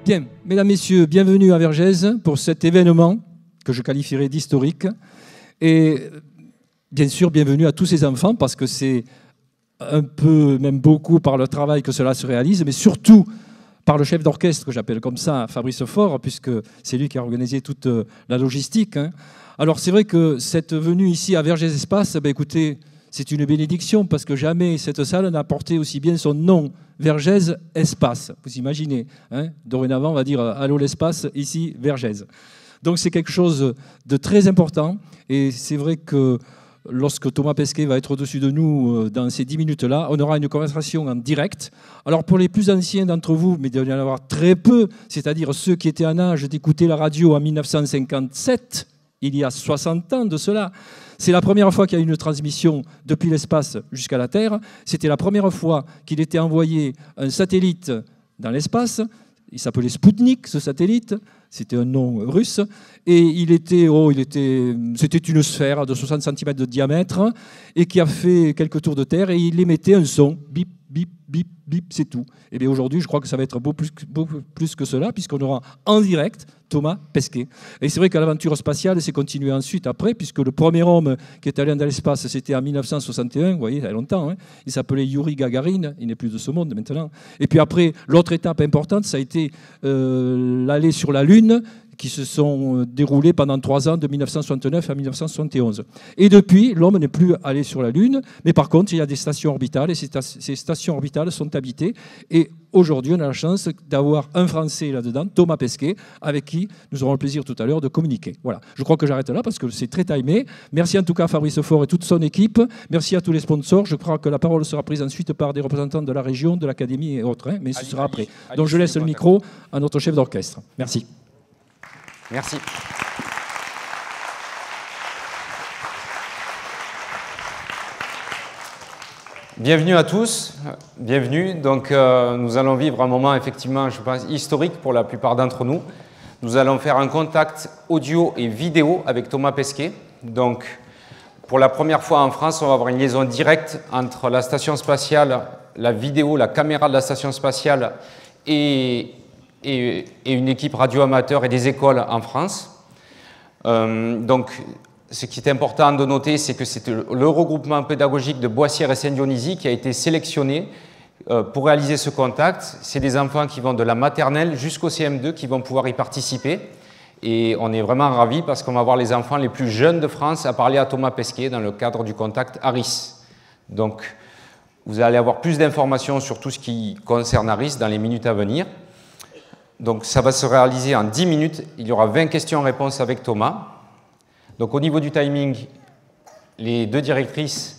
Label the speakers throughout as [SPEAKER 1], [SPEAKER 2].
[SPEAKER 1] Bien, mesdames, messieurs, bienvenue à Vergès pour cet événement que je qualifierais d'historique. Et bien sûr, bienvenue à tous ces enfants, parce que c'est un peu, même beaucoup, par le travail que cela se réalise, mais surtout par le chef d'orchestre, que j'appelle comme ça, Fabrice Faure, puisque c'est lui qui a organisé toute la logistique. Alors c'est vrai que cette venue ici à Vergès Espace, écoutez, c'est une bénédiction, parce que jamais cette salle n'a porté aussi bien son nom, Vergès Espace. Vous imaginez, dorénavant, on va dire « Allô l'espace », ici, Vergès. Donc c'est quelque chose de très important, et c'est vrai que lorsque Thomas Pesquet va être au-dessus de nous dans ces 10 minutes-là, on aura une conversation en direct. Alors pour les plus anciens d'entre vous, mais il doit y en avoir très peu, c'est-à-dire ceux qui étaient en âge d'écouter la radio en 1957, il y a 60 ans de cela, c'est la première fois qu'il y a eu une transmission depuis l'espace jusqu'à la Terre. C'était la première fois qu'il était envoyé un satellite dans l'espace. Il s'appelait Spoutnik, ce satellite. C'était un nom russe. Et c'était une sphère de 60 cm de diamètre et qui a fait quelques tours de Terre et il émettait un son. Bip, bip, bip, bip, c'est tout. Et bien aujourd'hui, je crois que ça va être beaucoup plus que cela, puisqu'on aura en direct Thomas Pesquet. Et c'est vrai que l'aventure spatiale s'est continuée ensuite après, puisque le premier homme qui est allé dans l'espace, c'était en 1961, vous voyez, il y a longtemps. Il s'appelait Yuri Gagarin, il n'est plus de ce monde maintenant. Et puis après, l'autre étape importante, ça a été l'aller sur la Lune, qui se sont déroulés pendant 3 ans, de 1969 à 1971. Et depuis, l'homme n'est plus allé sur la Lune, mais par contre, il y a des stations orbitales, et ces stations orbitales sont habitées. Et aujourd'hui, on a la chance d'avoir un Français là-dedans, Thomas Pesquet, avec qui nous aurons le plaisir tout à l'heure de communiquer. Voilà, je crois que j'arrête là, parce que c'est très timé. Merci en tout cas à Fabrice Faure et toute son équipe. Merci à tous les sponsors. Je crois que la parole sera prise ensuite par des représentants de la région, de l'académie et autres, mais ce sera après. Donc je laisse le micro à notre chef d'orchestre. Merci.
[SPEAKER 2] Merci. Bienvenue à tous, bienvenue. Donc nous allons vivre un moment effectivement, je pense, historique pour la plupart d'entre nous. Nous allons faire un contact audio et vidéo avec Thomas Pesquet. Donc pour la première fois en France, on va avoir une liaison directe entre la station spatiale, la vidéo, la caméra de la station spatiale et une équipe radio-amateur et des écoles en France. Donc, ce qui est important de noter, c'est que c'est le regroupement pédagogique de Boissière et Saint-Dionysie qui a été sélectionné pour réaliser ce contact. C'est des enfants qui vont de la maternelle jusqu'au CM2 qui vont pouvoir y participer. Et on est vraiment ravis parce qu'on va voir les enfants les plus jeunes de France à parler à Thomas Pesquet dans le cadre du contact ARIS. Donc, vous allez avoir plus d'informations sur tout ce qui concerne ARIS dans les minutes à venir. Donc ça va se réaliser en 10 minutes. Il y aura 20 questions-réponses avec Thomas. Donc au niveau du timing, les deux directrices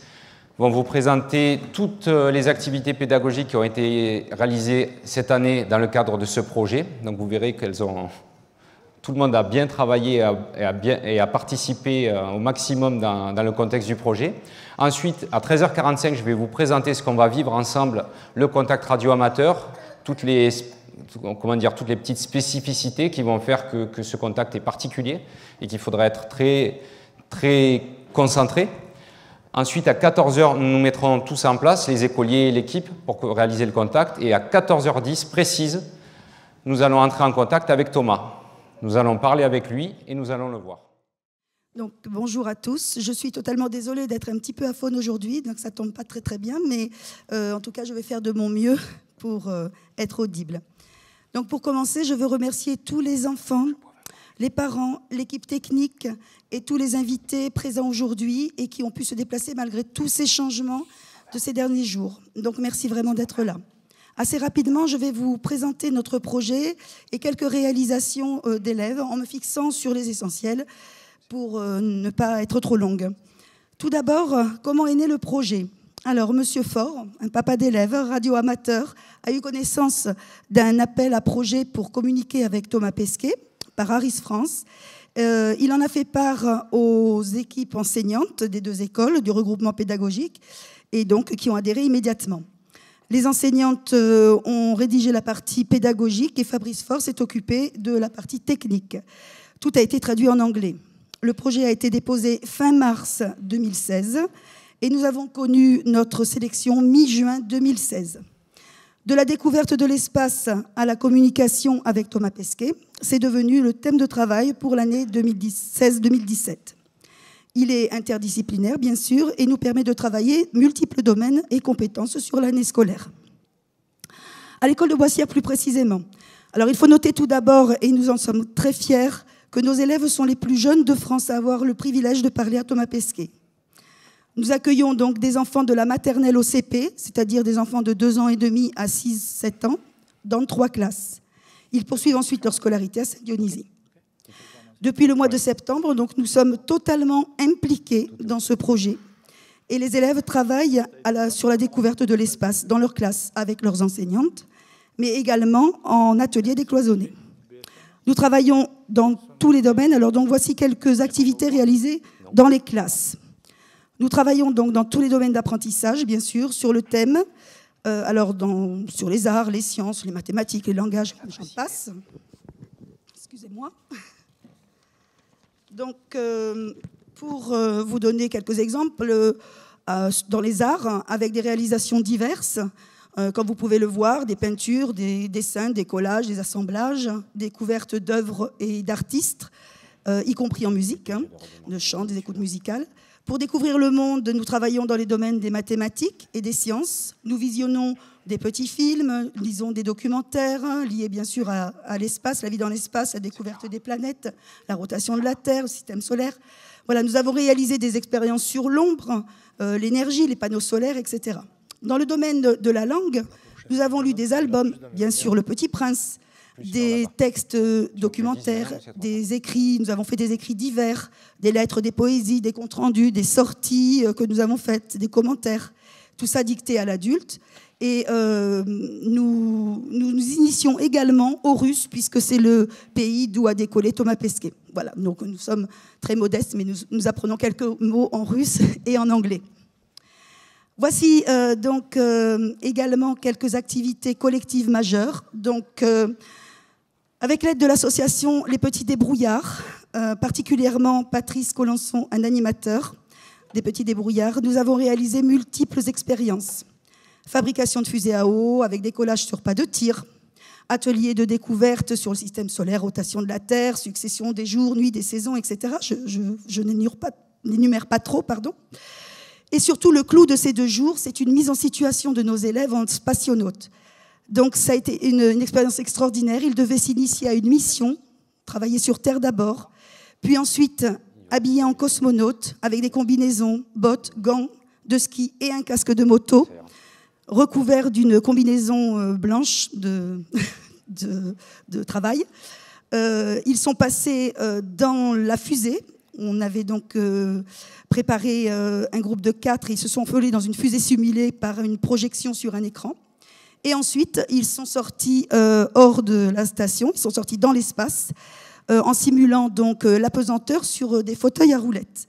[SPEAKER 2] vont vous présenter toutes les activités pédagogiques qui ont été réalisées cette année dans le cadre de ce projet. Donc vous verrez qu'elles ont... Tout le monde a bien travaillé et a participé au maximum dans le contexte du projet. Ensuite, à 13h45, je vais vous présenter ce qu'on va vivre ensemble, le contact radio-amateur, toutes les petites spécificités qui vont faire que ce contact est particulier et qu'il faudra être très, très concentré. Ensuite, à 14h, nous nous mettrons tous en place, les écoliers et l'équipe, pour réaliser le contact. Et à 14h10 précise, nous allons entrer en contact avec Thomas. Nous allons parler avec lui et nous allons le voir.
[SPEAKER 3] Donc, bonjour à tous. Je suis totalement désolée d'être un petit peu aphone aujourd'hui, donc ça ne tombe pas très très bien, mais en tout cas, je vais faire de mon mieux pour être audible. Donc pour commencer, je veux remercier tous les enfants, les parents, l'équipe technique et tous les invités présents aujourd'hui et qui ont pu se déplacer malgré tous ces changements de ces derniers jours. Donc merci vraiment d'être là. Assez rapidement, je vais vous présenter notre projet et quelques réalisations d'élèves en me fixant sur les essentiels pour ne pas être trop longue. Tout d'abord, comment est né le projet ? Alors, Monsieur Faure, un papa d'élève, radio-amateur, a eu connaissance d'un appel à projet pour communiquer avec Thomas Pesquet par ARIS France. Il en a fait part aux équipes enseignantes des deux écoles du regroupement pédagogique et donc qui ont adhéré immédiatement. Les enseignantes ont rédigé la partie pédagogique et Fabrice Faure s'est occupé de la partie technique. Tout a été traduit en anglais. Le projet a été déposé fin mars 2016 et nous avons connu notre sélection mi-juin 2016. De la découverte de l'espace à la communication avec Thomas Pesquet, c'est devenu le thème de travail pour l'année 2016-2017. Il est interdisciplinaire, bien sûr, et nous permet de travailler multiples domaines et compétences sur l'année scolaire. À l'école de Boissière, plus précisément. Alors, il faut noter tout d'abord, et nous en sommes très fiers, que nos élèves sont les plus jeunes de France à avoir le privilège de parler à Thomas Pesquet. Nous accueillons donc des enfants de la maternelle au CP, c'est-à-dire des enfants de 2 ans et demi à 6-7 ans, dans 3 classes. Ils poursuivent ensuite leur scolarité à Saint-Dionysie. Depuis le mois de septembre, donc, nous sommes totalement impliqués dans ce projet. Et les élèves travaillent sur la découverte de l'espace dans leur classe avec leurs enseignantes, mais également en atelier décloisonné. Nous travaillons dans tous les domaines. Alors, donc, voici quelques activités réalisées dans les classes. Nous travaillons donc dans tous les domaines d'apprentissage, bien sûr, sur le thème, sur les arts, les sciences, les mathématiques, les langages, j'en passe. Excusez-moi. Donc, pour vous donner quelques exemples, dans les arts, avec des réalisations diverses, comme vous pouvez le voir, des peintures, des dessins, des collages, des assemblages, découvertes d'œuvres et d'artistes, y compris en musique, de chant, des écoutes musicales. Pour découvrir le monde, nous travaillons dans les domaines des mathématiques et des sciences. Nous visionnons des petits films, lisons des documentaires liés bien sûr à l'espace, la vie dans l'espace, la découverte des planètes, la rotation de la Terre, le système solaire. Voilà, nous avons réalisé des expériences sur l'ombre, l'énergie, les panneaux solaires, etc. Dans le domaine de la langue, nous avons lu des albums, bien sûr Le Petit Prince, des textes documentaires, des écrits, nous avons fait des écrits divers, des lettres, des poésies, des comptes rendus, des sorties que nous avons faites, des commentaires, tout ça dicté à l'adulte. Et nous initions également au russe, puisque c'est le pays d'où a décollé Thomas Pesquet. Voilà, donc nous sommes très modestes, mais nous apprenons quelques mots en russe et en anglais. Voici donc également quelques activités collectives majeures. Donc, avec l'aide de l'association Les Petits Débrouillards, particulièrement Patrice Colençon, un animateur des Petits Débrouillards, nous avons réalisé multiples expériences. Fabrication de fusées à eau avec décollage sur pas de tir, atelier de découverte sur le système solaire, rotation de la Terre, succession des jours, nuits, des saisons, etc. Je n'énumère pas trop, pardon. Et surtout, le clou de ces 2 jours, c'est une mise en situation de nos élèves en spationautes. Donc, ça a été une expérience extraordinaire. Ils devaient s'initier à une mission, travailler sur Terre d'abord, puis ensuite habillés en cosmonautes, avec des combinaisons, bottes, gants de ski et un casque de moto, recouverts d'une combinaison blanche de travail. Ils sont passés dans la fusée. On avait donc préparé un groupe de 4 et ils se sont envolés dans une fusée simulée par une projection sur un écran. Et ensuite, ils sont sortis hors de la station, ils sont sortis dans l'espace en simulant donc l'apesanteur sur des fauteuils à roulettes.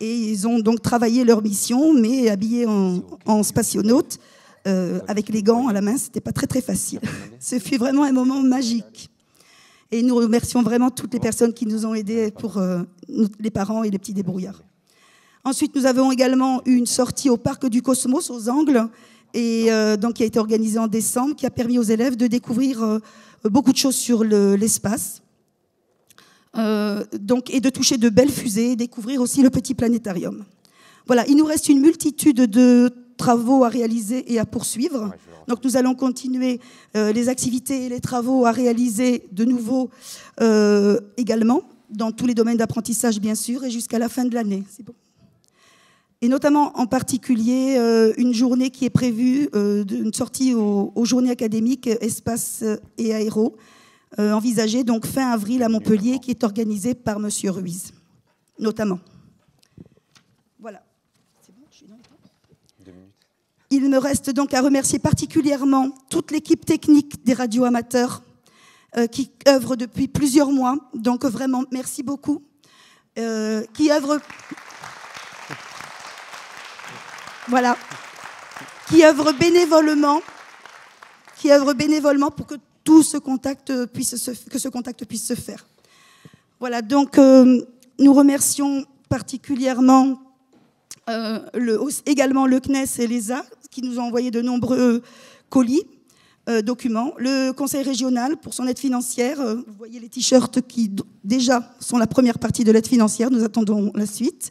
[SPEAKER 3] Et ils ont donc travaillé leur mission, mais habillés en spationautes, avec les gants à la main, c'était pas très très facile. Ce fut vraiment un moment magique. Et nous remercions vraiment toutes les personnes qui nous ont aidés pour les parents et les petits débrouillards. Ensuite, nous avons également eu une sortie au Parc du Cosmos, aux Angles, et donc qui a été organisée en décembre, qui a permis aux élèves de découvrir beaucoup de choses sur l'espace, et de toucher de belles fusées, et découvrir aussi le petit planétarium. Voilà, il nous reste une multitude de travaux à réaliser et à poursuivre. Donc nous allons continuer les activités et les travaux à réaliser de nouveau également, dans tous les domaines d'apprentissage bien sûr, et jusqu'à la fin de l'année. C'est bon. Et notamment en particulier une journée qui est prévue, une sortie aux journées académiques espace et aéro, envisagée donc fin avril à Montpellier, qui est organisée par M. Ruiz, notamment. Voilà. C'est bon, je suis dans les temps. 2 minutes. Il me reste donc à remercier particulièrement toute l'équipe technique des radios amateurs qui œuvre depuis plusieurs mois. Donc vraiment, merci beaucoup. Qui œuvre... Voilà, qui œuvre bénévolement pour que ce contact puisse se faire. Voilà, donc nous remercions particulièrement également le CNES et l'ESA qui nous ont envoyé de nombreux colis. documents. Le Conseil régional pour son aide financière. Vous voyez les t-shirts qui déjà sont la première partie de l'aide financière. Nous attendons la suite.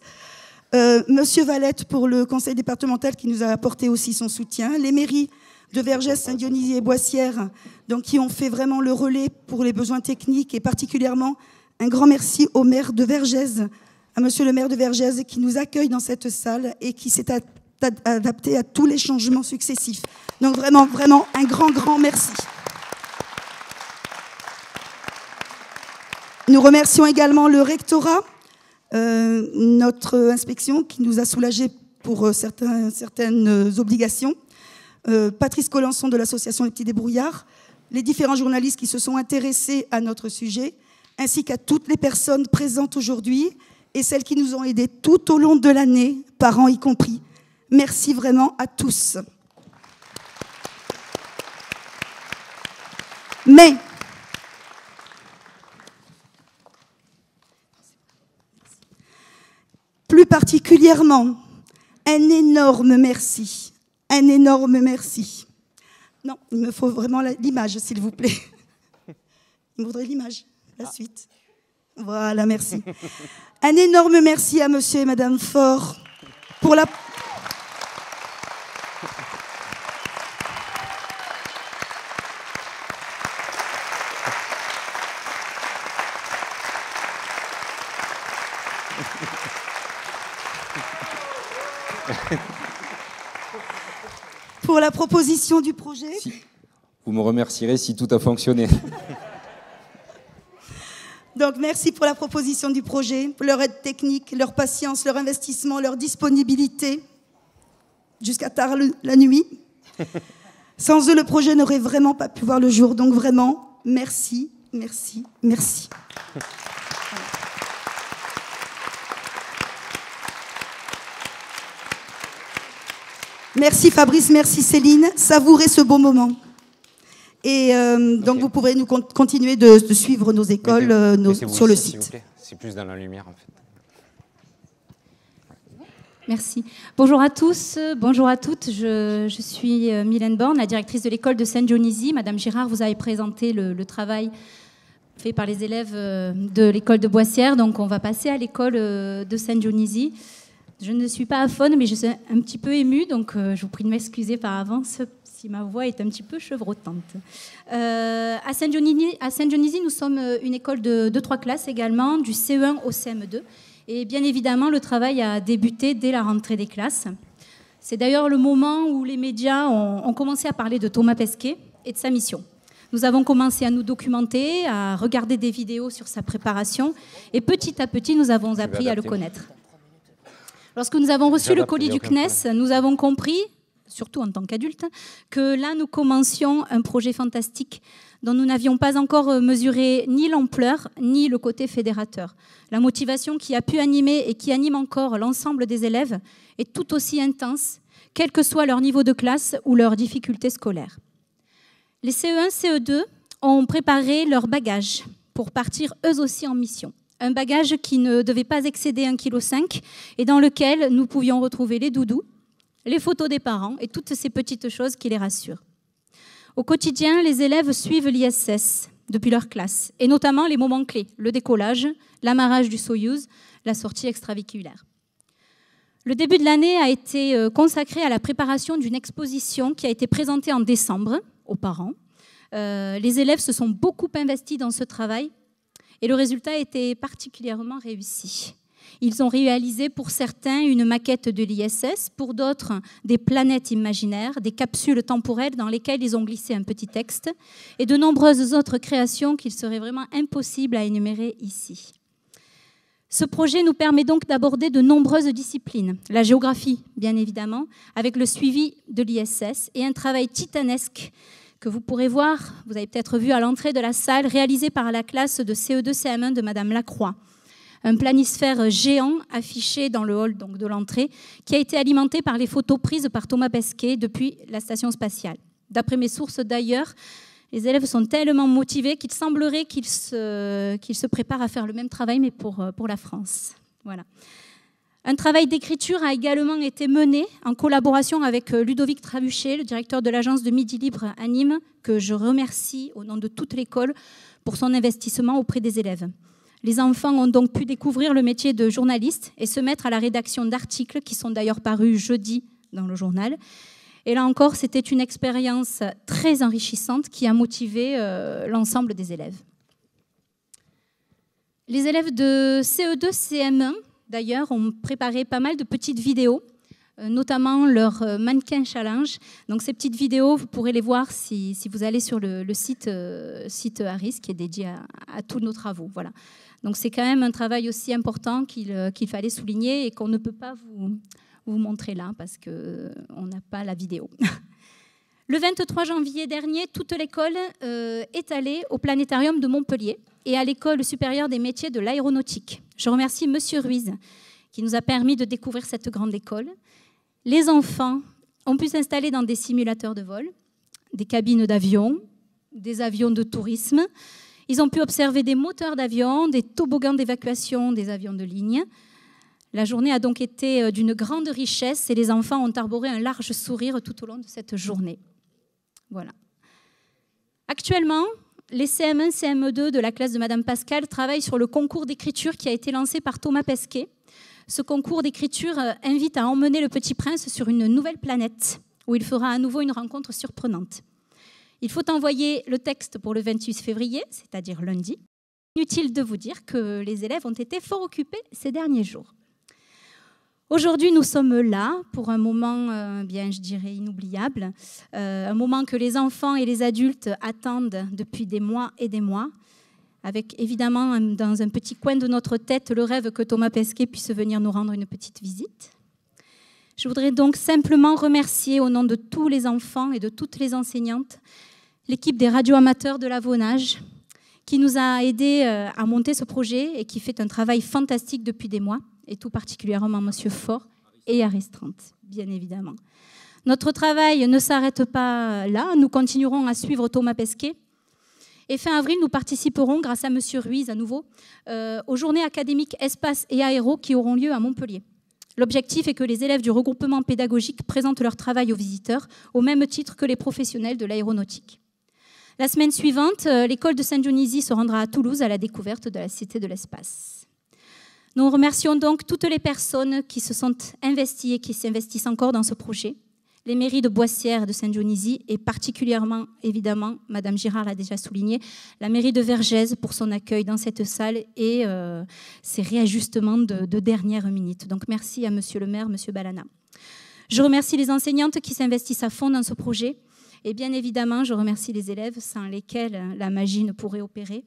[SPEAKER 3] Monsieur Valette pour le Conseil départemental qui nous a apporté aussi son soutien. Les mairies de Vergès, Saint-Dionysie et Boissière donc, qui ont fait vraiment le relais pour les besoins techniques et particulièrement un grand merci au maire de Vergès, à monsieur le maire de Vergès qui nous accueille dans cette salle et qui s'est adapté à tous les changements successifs. Donc vraiment, vraiment un grand merci. Nous remercions également le rectorat, notre inspection qui nous a soulagés pour certaines obligations, Patrice Collançon de l'association Les Petits Débrouillards, les différents journalistes qui se sont intéressés à notre sujet, ainsi qu'à toutes les personnes présentes aujourd'hui et celles qui nous ont aidés tout au long de l'année, parents y compris. Merci vraiment à tous. Mais plus particulièrement, un énorme merci. Un énorme merci. Non, il me faut vraiment l'image, s'il vous plaît. Il me faudrait l'image, la suite. Voilà, merci. Un énorme merci à monsieur et madame Faure pour la... pour la proposition du projet.
[SPEAKER 2] Si. Vous me remercierez si tout a fonctionné.
[SPEAKER 3] Donc, merci pour la proposition du projet, pour leur aide technique, leur patience, leur investissement, leur disponibilité, jusqu'à tard la nuit. Sans eux, le projet n'aurait vraiment pas pu voir le jour. Donc, vraiment, merci, merci, merci. Merci Fabrice, merci Céline. Savourez ce beau moment. Et donc vous pourrez nous continuer de suivre nos écoles sur le site.
[SPEAKER 2] C'est plus dans la lumière en fait.
[SPEAKER 4] Merci. Bonjour à tous, bonjour à toutes. Je suis Mylène Borne, la directrice de l'école de Saint-Dionysie. Madame Girard, vous avez présenté le travail fait par les élèves de l'école de Boissière. Donc on va passer à l'école de Saint-Dionysie. Je ne suis pas aphone, mais je suis un petit peu émue, donc je vous prie de m'excuser par avance si ma voix est un petit peu chevrotante. À Saint-Dionysie, nous sommes une école de 3 classes également, du CE1 au CM2. Et bien évidemment, le travail a débuté dès la rentrée des classes. C'est d'ailleurs le moment où les médias ont commencé à parler de Thomas Pesquet et de sa mission. Nous avons commencé à nous documenter, à regarder des vidéos sur sa préparation, et petit à petit, nous avons appris à le connaître. Lorsque nous avons reçu le colis du CNES, nous avons compris, surtout en tant qu'adultes, que là, nous commencions un projet fantastique dont nous n'avions pas encore mesuré ni l'ampleur, ni le côté fédérateur. La motivation qui a pu animer et qui anime encore l'ensemble des élèves est tout aussi intense, quel que soit leur niveau de classe ou leurs difficultés scolaires. Les CE1, CE2 ont préparé leur bagage pour partir eux aussi en mission. Un bagage qui ne devait pas excéder 1,5 kg et dans lequel nous pouvions retrouver les doudous, les photos des parents et toutes ces petites choses qui les rassurent. Au quotidien, les élèves suivent l'ISS depuis leur classe, et notamment les moments clés, le décollage, l'amarrage du Soyouz, la sortie extravéhiculaire. Le début de l'année a été consacré à la préparation d'une exposition qui a été présentée en décembre aux parents. Les élèves se sont beaucoup investis dans ce travail, et le résultat était particulièrement réussi. Ils ont réalisé pour certains une maquette de l'ISS, pour d'autres des planètes imaginaires, des capsules temporelles dans lesquelles ils ont glissé un petit texte, et de nombreuses autres créations qu'il serait vraiment impossible à énumérer ici. Ce projet nous permet donc d'aborder de nombreuses disciplines. La géographie, bien évidemment, avec le suivi de l'ISS, et un travail titanesque que vous pourrez voir, vous avez peut-être vu à l'entrée de la salle, réalisé par la classe de CE2-CM1 de Madame Lacroix. Un planisphère géant affiché dans le hall donc, de l'entrée, qui a été alimenté par les photos prises par Thomas Pesquet depuis la station spatiale. D'après mes sources d'ailleurs, les élèves sont tellement motivés qu'il semblerait qu'ils se préparent à faire le même travail, mais pour la France. Voilà. Un travail d'écriture a également été mené en collaboration avec Ludovic Trabuchet, le directeur de l'agence de Midi Libre à Nîmes, que je remercie au nom de toute l'école pour son investissement auprès des élèves. Les enfants ont donc pu découvrir le métier de journaliste et se mettre à la rédaction d'articles qui sont d'ailleurs parus jeudi dans le journal. Et là encore, c'était une expérience très enrichissante qui a motivé l'ensemble des élèves. Les élèves de CE2, CM1, d'ailleurs, ont préparé pas mal de petites vidéos, notamment leur mannequin challenge. Donc ces petites vidéos, vous pourrez les voir si vous allez sur le site Harris, qui est dédié à tous nos travaux. Voilà. Donc c'est quand même un travail aussi important qu'il fallait souligner et qu'on ne peut pas vous montrer là parce qu'on n'a pas la vidéo. Le 23 janvier dernier, toute l'école est allée au planétarium de Montpellier et à l'école supérieure des métiers de l'aéronautique. Je remercie Monsieur Ruiz qui nous a permis de découvrir cette grande école. Les enfants ont pu s'installer dans des simulateurs de vol, des cabines d'avion, des avions de tourisme. Ils ont pu observer des moteurs d'avion, des toboggans d'évacuation des avions de ligne. La journée a donc été d'une grande richesse et les enfants ont arboré un large sourire tout au long de cette journée. Voilà. Actuellement, les CM1, CM2 de la classe de Madame Pascal travaillent sur le concours d'écriture qui a été lancé par Thomas Pesquet. Ce concours d'écriture invite à emmener le petit prince sur une nouvelle planète où il fera à nouveau une rencontre surprenante. Il faut envoyer le texte pour le 28 février, c'est-à-dire lundi. Inutile de vous dire que les élèves ont été fort occupés ces derniers jours. Aujourd'hui, nous sommes là pour un moment, je dirais, inoubliable, un moment que les enfants et les adultes attendent depuis des mois et des mois, avec évidemment dans un petit coin de notre tête le rêve que Thomas Pesquet puisse venir nous rendre une petite visite. Je voudrais donc simplement remercier au nom de tous les enfants et de toutes les enseignantes l'équipe des radioamateurs de l'Avonage qui nous a aidés à monter ce projet et qui fait un travail fantastique depuis des mois, et tout particulièrement Monsieur Faure et Aristrante, bien évidemment. Notre travail ne s'arrête pas là, nous continuerons à suivre Thomas Pesquet. Et fin avril, nous participerons, grâce à Monsieur Ruiz à nouveau, aux journées académiques espace et aéro qui auront lieu à Montpellier. L'objectif est que les élèves du regroupement pédagogique présentent leur travail aux visiteurs, au même titre que les professionnels de l'aéronautique. La semaine suivante, l'école de Saint-Dionysie se rendra à Toulouse à la découverte de la Cité de l'Espace. Nous remercions donc toutes les personnes qui se sont investies et qui s'investissent encore dans ce projet. Les mairies de Boissière et de Saint-Dionysie et particulièrement, évidemment, Madame Girard l'a déjà souligné, la mairie de Vergès pour son accueil dans cette salle et ses réajustements de dernière minute. Donc merci à Monsieur le maire, Monsieur Balana. Je remercie les enseignantes qui s'investissent à fond dans ce projet et bien évidemment, je remercie les élèves sans lesquels la magie ne pourrait opérer.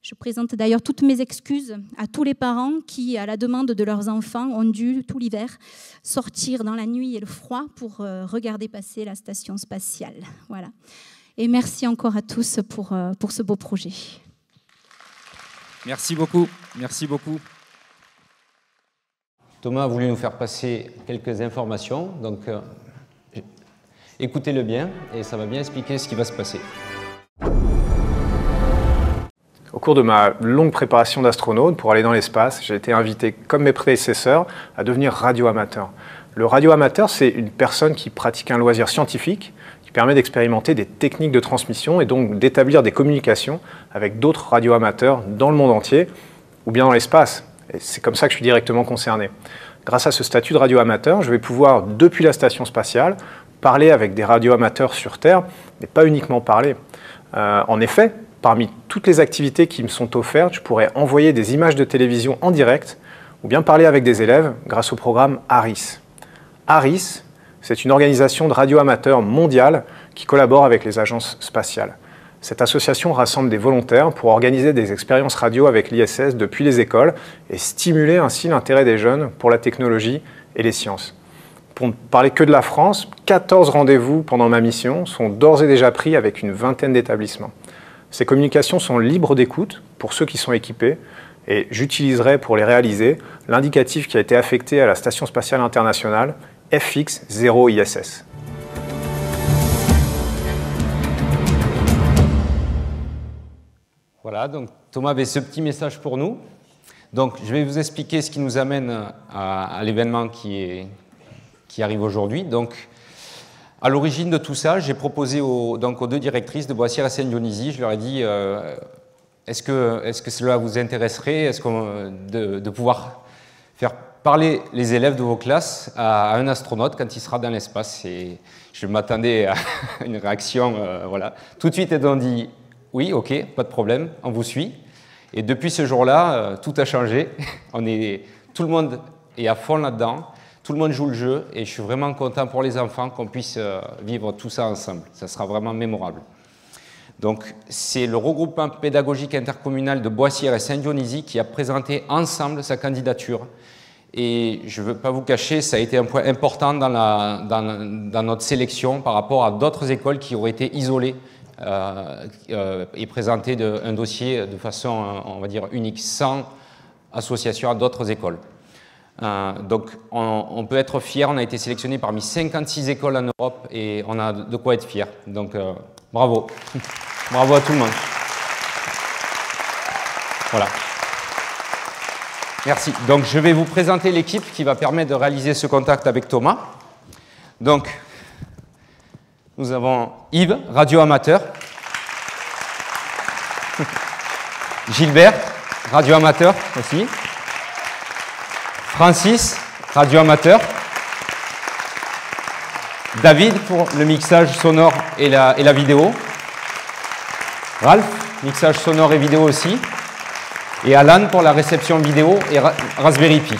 [SPEAKER 4] Je présente d'ailleurs toutes mes excuses à tous les parents qui, à la demande de leurs enfants, ont dû, tout l'hiver, sortir dans la nuit et le froid pour regarder passer la station spatiale. Voilà. Et merci encore à tous pour ce beau projet.
[SPEAKER 2] Merci beaucoup. Merci beaucoup. Thomas a voulu nous faire passer quelques informations, donc écoutez-le bien et ça va bien expliquer ce qui va se passer.
[SPEAKER 5] Au cours de ma longue préparation d'astronaute pour aller dans l'espace, j'ai été invité, comme mes prédécesseurs, à devenir radioamateur. Le radioamateur, c'est une personne qui pratique un loisir scientifique qui permet d'expérimenter des techniques de transmission et donc d'établir des communications avec d'autres radioamateurs dans le monde entier ou bien dans l'espace. Et c'est comme ça que je suis directement concerné. Grâce à ce statut de radioamateur, je vais pouvoir, depuis la station spatiale, parler avec des radioamateurs sur Terre, mais pas uniquement parler. En effet, parmi toutes les activités qui me sont offertes, je pourrais envoyer des images de télévision en direct ou bien parler avec des élèves grâce au programme Harris. Harris, c'est une organisation de radioamateurs mondiale qui collabore avec les agences spatiales. Cette association rassemble des volontaires pour organiser des expériences radio avec l'ISS depuis les écoles et stimuler ainsi l'intérêt des jeunes pour la technologie et les sciences. Pour ne parler que de la France, 14 rendez-vous pendant ma mission sont d'ores et déjà pris avec une vingtaine d'établissements. Ces communications sont libres d'écoute pour ceux qui sont équipés et j'utiliserai pour les réaliser l'indicatif qui a été affecté à la Station spatiale internationale FX0ISS.
[SPEAKER 2] Voilà, donc Thomas avait ce petit message pour nous. Donc, je vais vous expliquer ce qui nous amène à l'événement qui arrive aujourd'hui. Donc, à l'origine de tout ça, j'ai proposé aux deux directrices de Boissière et Saint-Dionysie, je leur ai dit est-ce que cela vous intéresserait de pouvoir faire parler les élèves de vos classes à un astronaute quand il sera dans l'espace. Et je m'attendais à une réaction, voilà. Tout de suite, elles ont dit oui, ok, pas de problème, on vous suit. Et depuis ce jour-là, tout a changé. Tout le monde est à fond là-dedans. Tout le monde joue le jeu et je suis vraiment content pour les enfants qu'on puisse vivre tout ça ensemble. Ça sera vraiment mémorable. Donc, c'est le regroupement pédagogique intercommunal de Boissière et Saint-Dionysie qui a présenté ensemble sa candidature. Et je ne veux pas vous cacher, ça a été un point important dans notre sélection par rapport à d'autres écoles qui auraient été isolées et présentées un dossier de façon, on va dire, unique, sans association à d'autres écoles. Donc, on peut être fier, on a été sélectionné parmi 56 écoles en Europe et on a de quoi être fier. Donc, bravo. Bravo à tout le monde. Voilà. Merci. Donc, je vais vous présenter l'équipe qui va permettre de réaliser ce contact avec Thomas. Donc, nous avons Yves, radio-amateur. Gilbert, radio-amateur aussi. Francis, radio-amateur. David pour le mixage sonore et la vidéo. Ralph, mixage sonore et vidéo aussi. Et Alan pour la réception vidéo et Raspberry Pi.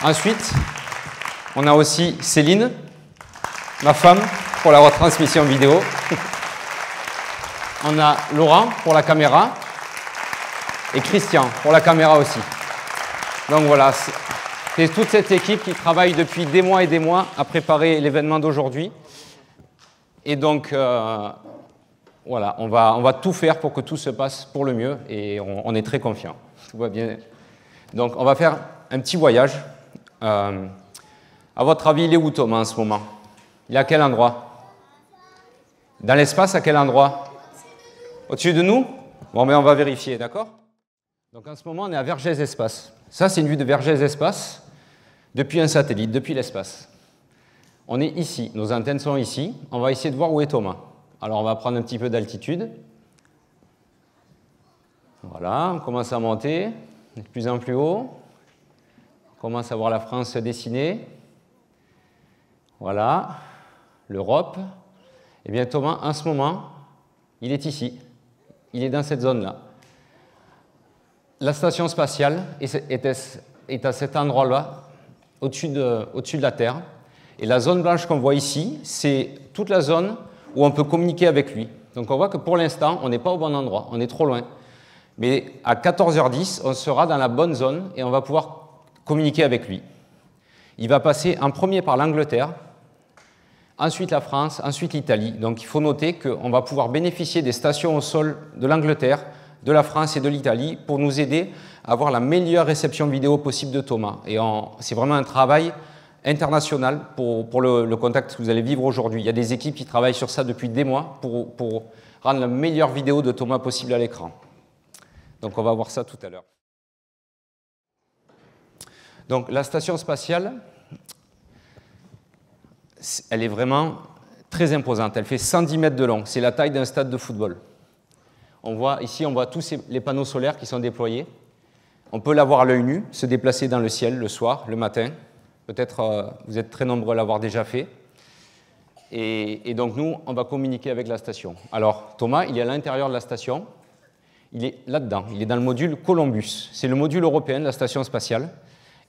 [SPEAKER 2] Ensuite, on a aussi Céline, ma femme, pour la retransmission vidéo. On a Laurent pour la caméra et Christian pour la caméra aussi. Donc voilà, c'est toute cette équipe qui travaille depuis des mois et des mois à préparer l'événement d'aujourd'hui. Et donc, voilà, on va tout faire pour que tout se passe pour le mieux et on est très confiant. Tout va bien. Donc, on va faire un petit voyage. À votre avis, il est où Thomas en ce moment? Il est à quel endroit? Dans l'espace, à quel endroit? Au-dessus de nous? Bon, mais on va vérifier, d'accord? Donc, en ce moment, on est à Vergès Espace. Ça, c'est une vue de Vergès Espace depuis un satellite, depuis l'espace. On est ici, nos antennes sont ici. On va essayer de voir où est Thomas. Alors, on va prendre un petit peu d'altitude. Voilà, on commence à monter de plus en plus haut. On commence à voir la France se dessiner. Voilà, l'Europe. Eh bien, Thomas, en ce moment, il est ici. Il est dans cette zone-là. La station spatiale est à cet endroit-là, au-dessus de la Terre. Et la zone blanche qu'on voit ici, c'est toute la zone où on peut communiquer avec lui. Donc on voit que pour l'instant, on n'est pas au bon endroit, on est trop loin. Mais à 14h10, on sera dans la bonne zone et on va pouvoir communiquer avec lui. Il va passer en premier par l'Angleterre, ensuite la France, ensuite l'Italie. Donc il faut noter qu'on va pouvoir bénéficier des stations au sol de l'Angleterre, de la France et de l'Italie pour nous aider à avoir la meilleure réception vidéo possible de Thomas. Et c'est vraiment un travail international pour le contact que vous allez vivre aujourd'hui. Il y a des équipes qui travaillent sur ça depuis des mois pour rendre la meilleure vidéo de Thomas possible à l'écran. Donc on va voir ça tout à l'heure. Donc la station spatiale, elle est vraiment très imposante. Elle fait 110 mètres de long. C'est la taille d'un stade de football. Ici, on voit tous les panneaux solaires qui sont déployés. On peut la voir à l'œil nu, se déplacer dans le ciel le soir, le matin. Peut-être vous êtes très nombreux à l'avoir déjà fait. Et donc nous, on va communiquer avec la station. Alors Thomas, il est à l'intérieur de la station. Il est là-dedans. Il est dans le module Columbus. C'est le module européen de la station spatiale.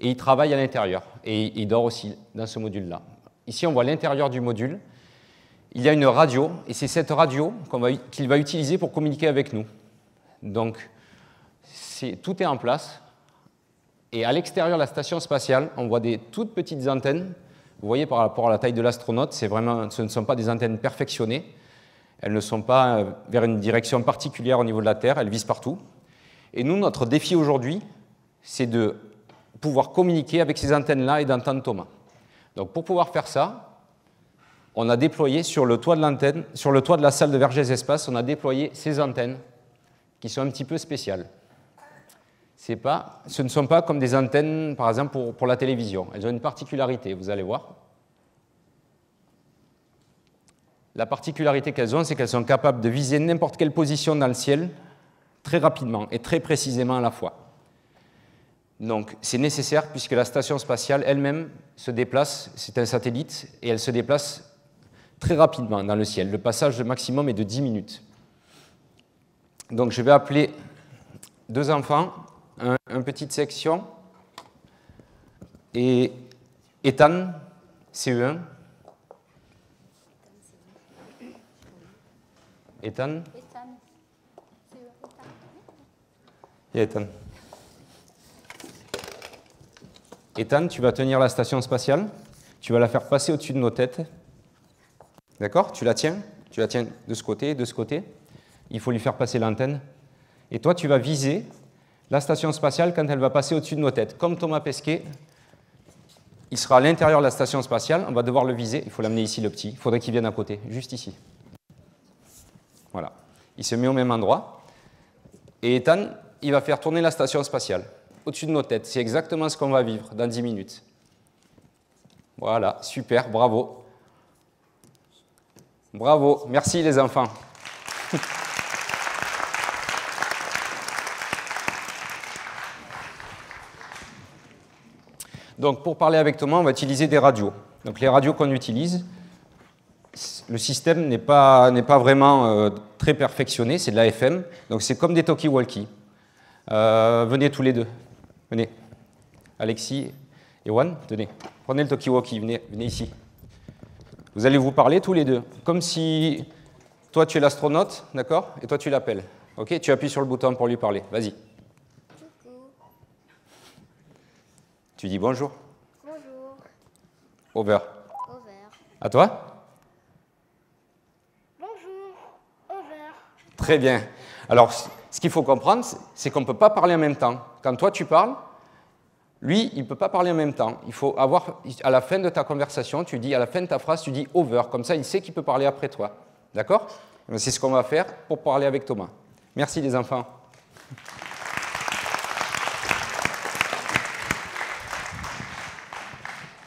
[SPEAKER 2] Et il travaille à l'intérieur. Et il dort aussi dans ce module-là. Ici, on voit l'intérieur du module. Il y a une radio, et c'est cette radio qu'il va utiliser pour communiquer avec nous. Donc, tout est en place. Et à l'extérieur de la station spatiale, on voit des toutes petites antennes. Vous voyez, par rapport à la taille de l'astronaute, ce ne sont pas des antennes perfectionnées. Elles ne sont pas vers une direction particulière au niveau de la Terre, elles visent partout. Et nous, notre défi aujourd'hui, c'est de pouvoir communiquer avec ces antennes-là et d'entendre Thomas. Donc, pour pouvoir faire ça, on a déployé sur le toit de l'antenne, sur le toit de la salle de Vergès Espace, on a déployé ces antennes qui sont un petit peu spéciales. Ce ne sont pas comme des antennes, par exemple, pour la télévision. Elles ont une particularité, vous allez voir. La particularité qu'elles ont, c'est qu'elles sont capables de viser n'importe quelle position dans le ciel très rapidement et très précisément à la fois. Donc, c'est nécessaire puisque la station spatiale elle-même se déplace, c'est un satellite, et elle se déplace très rapidement dans le ciel. Le passage maximum est de 10 minutes. Donc, je vais appeler 2 enfants, une petite section, et Ethan, CE1. Ethan. Et Ethan. Ethan, tu vas tenir la station spatiale, tu vas la faire passer au-dessus de nos têtes. D'accord? Tu la tiens de ce côté et de ce côté. Il faut lui faire passer l'antenne. Et toi, tu vas viser la station spatiale quand elle va passer au-dessus de nos têtes. Comme Thomas Pesquet, il sera à l'intérieur de la station spatiale, on va devoir le viser. Il faut l'amener ici, le petit. Il faudrait qu'il vienne à côté, juste ici. Voilà. Il se met au même endroit. Et Ethan, il va faire tourner la station spatiale au-dessus de nos têtes. C'est exactement ce qu'on va vivre dans 10 minutes. Voilà, super, bravo. Bravo, merci les enfants. Donc, pour parler avec Thomas, on va utiliser des radios. Donc, les radios qu'on utilise, le système n'est pas vraiment très perfectionné, c'est de la FM, donc c'est comme des talkie-walkie. Venez tous les deux, venez. Alexis et Juan, venez. Prenez le talkie-walkie, venez ici. Vous allez vous parler tous les deux, comme si toi tu es l'astronaute, d'accord, et toi tu l'appelles. Ok, tu appuies sur le bouton pour lui parler, vas-y. Tu dis bonjour.
[SPEAKER 6] Bonjour.
[SPEAKER 2] Over.
[SPEAKER 6] Over.
[SPEAKER 2] À toi?
[SPEAKER 6] Bonjour. Over.
[SPEAKER 2] Très bien. Alors, ce qu'il faut comprendre, c'est qu'on ne peut pas parler en même temps. Quand toi, tu parles, lui, il ne peut pas parler en même temps. Il faut avoir, à la fin de ta conversation, tu dis, à la fin de ta phrase, tu dis over. Comme ça, il sait qu'il peut parler après toi. D'accord? C'est ce qu'on va faire pour parler avec Thomas. Merci les enfants.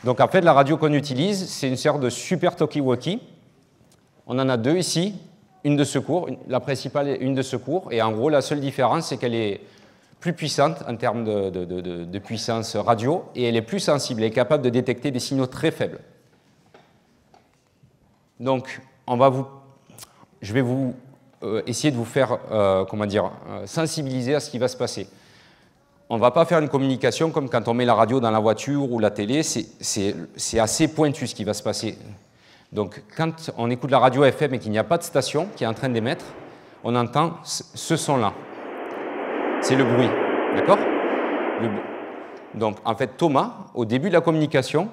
[SPEAKER 2] Donc, en fait, la radio qu'on utilise, c'est une sorte de super talkie-walkie. On en a 2 ici. Une de secours, la principale est une de secours, et en gros, la seule différence, c'est qu'elle est plus puissante en termes de puissance radio, et elle est plus sensible, elle est capable de détecter des signaux très faibles. Donc, je vais essayer de vous faire, sensibiliser à ce qui va se passer. On ne va pas faire une communication comme quand on met la radio dans la voiture ou la télé, c'est assez pointu ce qui va se passer. Donc, quand on écoute la radio FM et qu'il n'y a pas de station qui est en train d'émettre, on entend ce son-là. C'est le bruit, d'accord? Donc, en fait, Thomas, au début de la communication,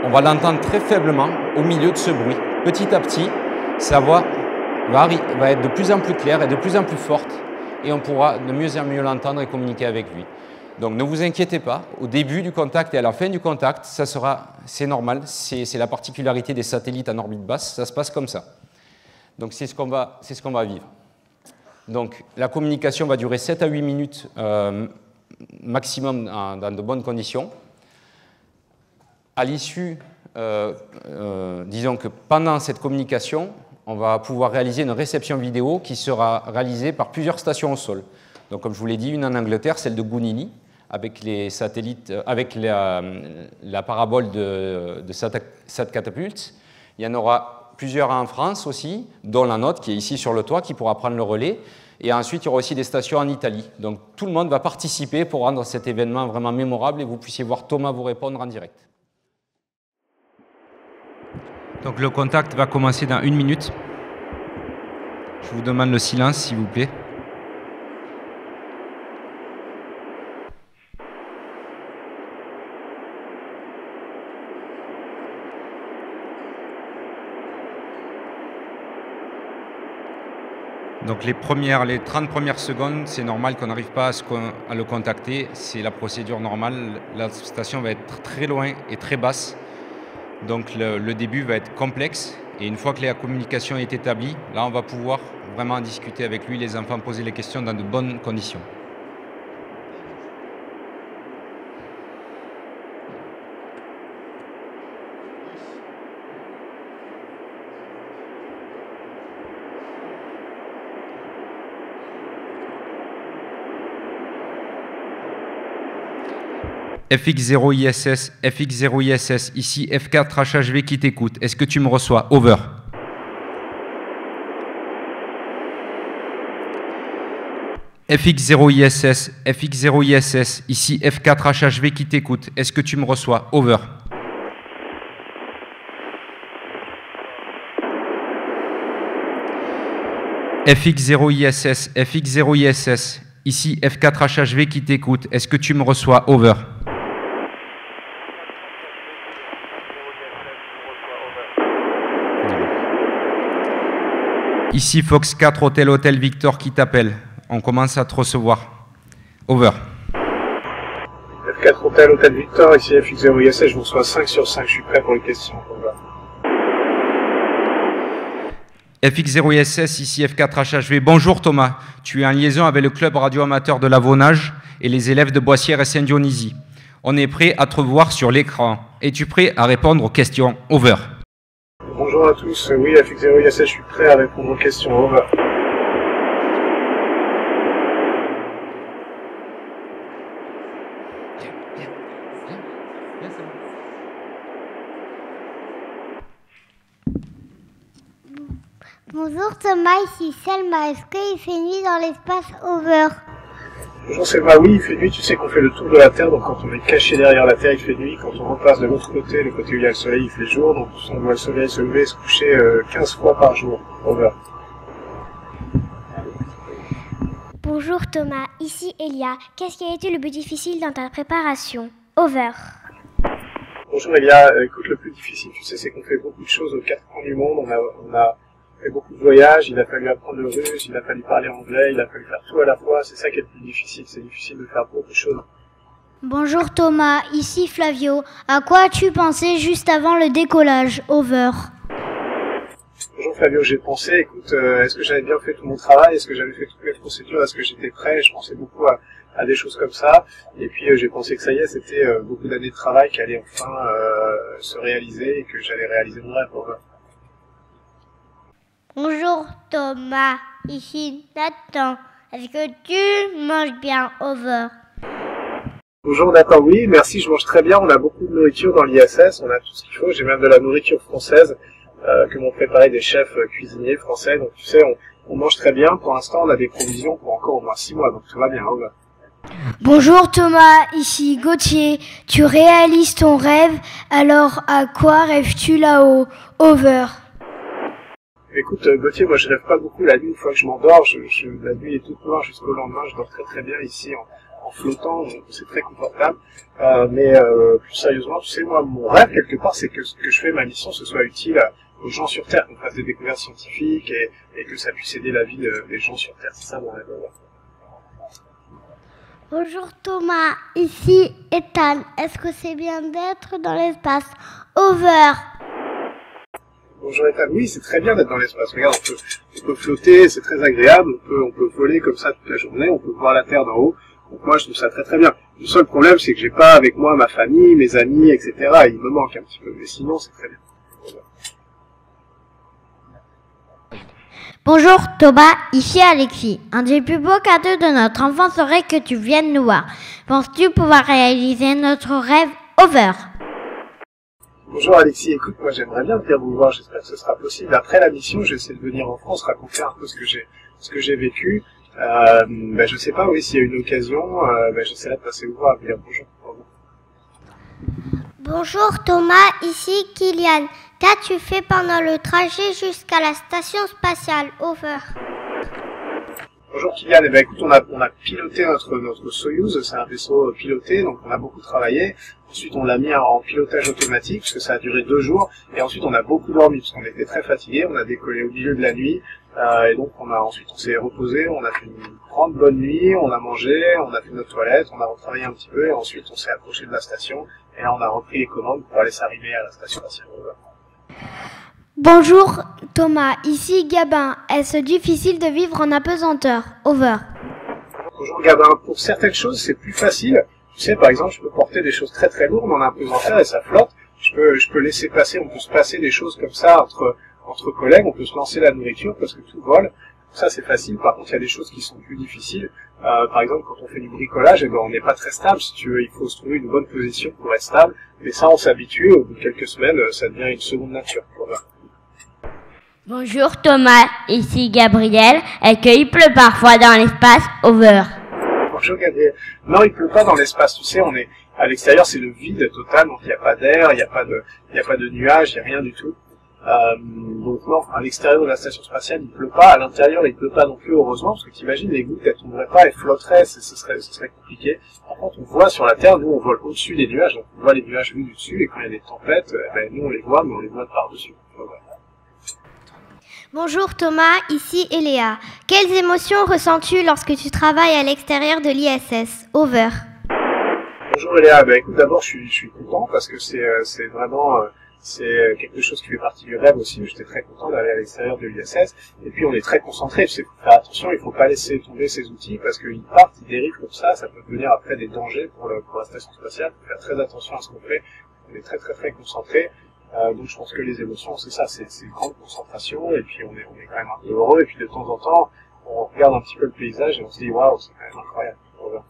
[SPEAKER 2] on va l'entendre très faiblement au milieu de ce bruit. Petit à petit, sa voix va être de plus en plus claire et de plus en plus forte, et on pourra de mieux en mieux l'entendre et communiquer avec lui. Donc ne vous inquiétez pas, au début du contact et à la fin du contact, c'est normal, c'est la particularité des satellites en orbite basse, ça se passe comme ça. Donc c'est ce qu'on va vivre. Donc la communication va durer 7 à 8 minutes maximum dans de bonnes conditions. À l'issue, disons que pendant cette communication, on va pouvoir réaliser une réception vidéo qui sera réalisée par plusieurs stations au sol. Donc comme je vous l'ai dit, une en Angleterre, celle de Goonini, avec les satellites, avec la parabole de SatCatapult. Il y en aura plusieurs en France aussi, dont la nôtre qui est ici sur le toit, qui pourra prendre le relais. Et ensuite, il y aura aussi des stations en Italie. Donc tout le monde va participer pour rendre cet événement vraiment mémorable et vous puissiez voir Thomas vous répondre en direct. Donc le contact va commencer dans 1 minute. Je vous demande le silence, s'il vous plaît. Donc les 30 premières secondes, c'est normal qu'on n'arrive pas à le contacter. C'est la procédure normale. La station va être très loin et très basse. Donc le début va être complexe. Et une fois que la communication est établie, là on va pouvoir vraiment discuter avec lui, les enfants, poser les questions dans de bonnes conditions. FX0ISS, FX0ISS, ici F4HHV qui t'écoute. Est-ce que tu me reçois? Over. FX0ISS, FX0ISS, ici F4HHV qui t'écoute. Est-ce que tu me reçois? Over. FX0ISS, FX0ISS, ici F4HHV qui t'écoute. Est-ce que tu me reçois? Over. Ici Fox 4 Hôtel Hôtel Victor qui t'appelle. On commence à te recevoir. Over.
[SPEAKER 5] F4 Hôtel Hôtel Victor, ici FX0ISS, je vous reçois 5 sur 5, je suis prêt pour les questions. Over.
[SPEAKER 2] FX0ISS, ici F4HHV. Bonjour Thomas, tu es en liaison avec le club radio-amateur de l'Avonage et les élèves de Boissière et Saint-Dionysie. On est prêt à te voir sur l'écran. Es-tu prêt à répondre aux questions? Over.
[SPEAKER 5] Bonjour à tous, oui FX0ISS, je suis prêt à répondre aux questions. Over.
[SPEAKER 6] Bonjour Thomas, ici Selma. Est-ce qu'il fait nuit dans l'espace? Over.
[SPEAKER 5] Bonjour Selma, oui il fait nuit, tu sais qu'on fait le tour de la Terre, donc quand on est caché derrière la Terre il fait nuit, quand on repasse de l'autre côté, le côté où il y a le soleil il fait jour, donc on voit le soleil se lever et se coucher 15 fois par jour. Over.
[SPEAKER 6] Bonjour Thomas, ici Elia. Qu'est-ce qui a été le plus difficile dans ta préparation? Over.
[SPEAKER 5] Bonjour Elia, écoute, le plus difficile, tu sais, c'est qu'on fait beaucoup de choses aux quatre coins du monde, on a fait beaucoup de voyages, il a fallu apprendre le russe, il a fallu parler anglais, il a fallu faire tout à la fois, c'est ça qui est le plus difficile, c'est difficile de faire beaucoup de choses.
[SPEAKER 6] Bonjour Thomas, ici Flavio. À quoi as-tu pensé juste avant le décollage? Over.
[SPEAKER 5] Bonjour Flavio, j'ai pensé, écoute, est-ce que j'avais bien fait tout mon travail, est-ce que j'avais fait toutes mes procédures, est-ce que j'étais prêt, je pensais beaucoup à des choses comme ça, et puis j'ai pensé que ça y est, c'était beaucoup d'années de travail qui allaient enfin se réaliser et que j'allais réaliser mon rêve. Over.
[SPEAKER 6] Bonjour Thomas, ici Nathan. Est-ce que tu manges bien? Over.
[SPEAKER 5] Bonjour Nathan, oui, merci, je mange très bien, on a beaucoup de nourriture dans l'ISS, on a tout ce qu'il faut, j'ai même de la nourriture française que m'ont préparé des chefs cuisiniers français, donc tu sais, on mange très bien, pour l'instant on a des provisions pour encore au moins 6 mois, donc tout va bien. Over.
[SPEAKER 6] Bonjour Thomas, ici Gauthier. Tu réalises ton rêve, alors à quoi rêves-tu là-haut? Over.
[SPEAKER 5] Écoute Gauthier, moi je rêve pas beaucoup la nuit, une fois que je m'endors, la nuit est toute noire jusqu'au lendemain, je dors très très bien ici en flottant, c'est très confortable, mais plus sérieusement, tu sais, moi mon rêve quelque part c'est que ce que je fais, ma mission, ce soit utile aux gens sur Terre, qu'on fasse des découvertes scientifiques et que ça puisse aider la vie des gens sur Terre, c'est ça mon rêve.
[SPEAKER 6] Bonjour Thomas, ici Ethan. Est-ce que c'est bien d'être dans l'espace? Over.
[SPEAKER 5] Bonjour Ethan, oui c'est très bien d'être dans l'espace, regarde on peut flotter, c'est très agréable, on peut voler comme ça toute la journée, on peut voir la Terre d'en haut, donc moi je trouve ça très très bien. Le seul problème c'est que j'ai pas avec moi ma famille, mes amis, etc. Il me manque un petit peu, mais sinon c'est très bien.
[SPEAKER 6] Bonjour Thomas, ici Alexis. Un des plus beaux cadeaux de notre enfant serait que tu viennes nous voir. Penses-tu pouvoir réaliser notre rêve? Over.
[SPEAKER 5] Bonjour Alexis, écoute, moi j'aimerais bien venir vous voir, j'espère que ce sera possible. Après la mission, je vais essayer de venir en France, raconter un peu ce que j'ai vécu. Je sais pas, oui, s'il y a une occasion, j'essaierai de passer vous voir. Bonjour.
[SPEAKER 6] Bonjour Thomas, ici Kylian. Qu'as-tu fait pendant le trajet jusqu'à la station spatiale? Over.
[SPEAKER 5] Bonjour Kylian, eh ben, écoute, on a piloté notre Soyuz, c'est un vaisseau piloté, donc on a beaucoup travaillé. Ensuite on l'a mis en pilotage automatique, parce que ça a duré 2 jours, et ensuite on a beaucoup dormi, parce qu'on était très fatigués, on a décollé au milieu de la nuit, et donc ensuite on s'est reposé, on a fait une grande bonne nuit, on a mangé, on a fait notre toilette, on a retravaillé un petit peu, et ensuite on s'est approché de la station, et là on a repris les commandes pour aller s'arriver à la station spatiale.
[SPEAKER 6] Bonjour Thomas, ici Gabin. Est-ce difficile de vivre en apesanteur? Over.
[SPEAKER 5] Bonjour Gabin, pour certaines choses c'est plus facile. Tu sais, par exemple, je peux porter des choses très très lourdes en apesanteur et ça flotte. Je peux laisser passer, on peut se passer des choses comme ça entre collègues, on peut se lancer la nourriture parce que tout vole. Ça, c'est facile. Par contre, il y a des choses qui sont plus difficiles. Par exemple, quand on fait du bricolage, on n'est pas très stable. Si tu veux, il faut se trouver une bonne position pour être stable. Mais ça, on s'habitue. Au bout de quelques semaines, ça devient une seconde nature. Voilà.
[SPEAKER 6] Bonjour Thomas, ici Gabriel. Est-ce qu'il pleut parfois dans l'espace over?
[SPEAKER 5] Bonjour Gabriel. Non, il pleut pas dans l'espace. Tu sais, on est à l'extérieur, c'est le vide total. Donc il n'y a pas d'air, il n'y a pas de nuages, il n'y a rien du tout. Donc non, à l'extérieur de la station spatiale, il pleut pas. À l'intérieur, il pleut pas non plus, heureusement, parce que t'imagines, les gouttes, elles tomberaient pas, elles flotteraient, ce serait compliqué. Par contre, on voit sur la Terre, nous, on vole au-dessus des nuages, donc on voit les nuages venus du dessus, et quand il y a des tempêtes, nous, on les voit, mais on les voit de par-dessus. Voilà.
[SPEAKER 6] Bonjour Thomas, ici Eléa. Quelles émotions ressens-tu lorsque tu travailles à l'extérieur de l'ISS? Over.
[SPEAKER 5] Bonjour Eléa, écoute, d'abord, je suis content, parce que c'est vraiment... c'est quelque chose qui fait partie du rêve aussi. J'étais très content d'aller à l'extérieur de l'ISS. Et puis on est très concentré. Il faut faire attention, il ne faut pas laisser tomber ces outils parce qu'ils partent, ils dérivent comme ça. Ça peut devenir après des dangers pour la station spatiale. Il faut faire très attention à ce qu'on fait. On est très très très concentré. Donc je pense que les émotions, c'est ça, c'est une grande concentration. Et puis on est quand même un peu heureux. Et puis de temps en temps, on regarde un petit peu le paysage et on se dit waouh, c'est quand même incroyable. Voilà.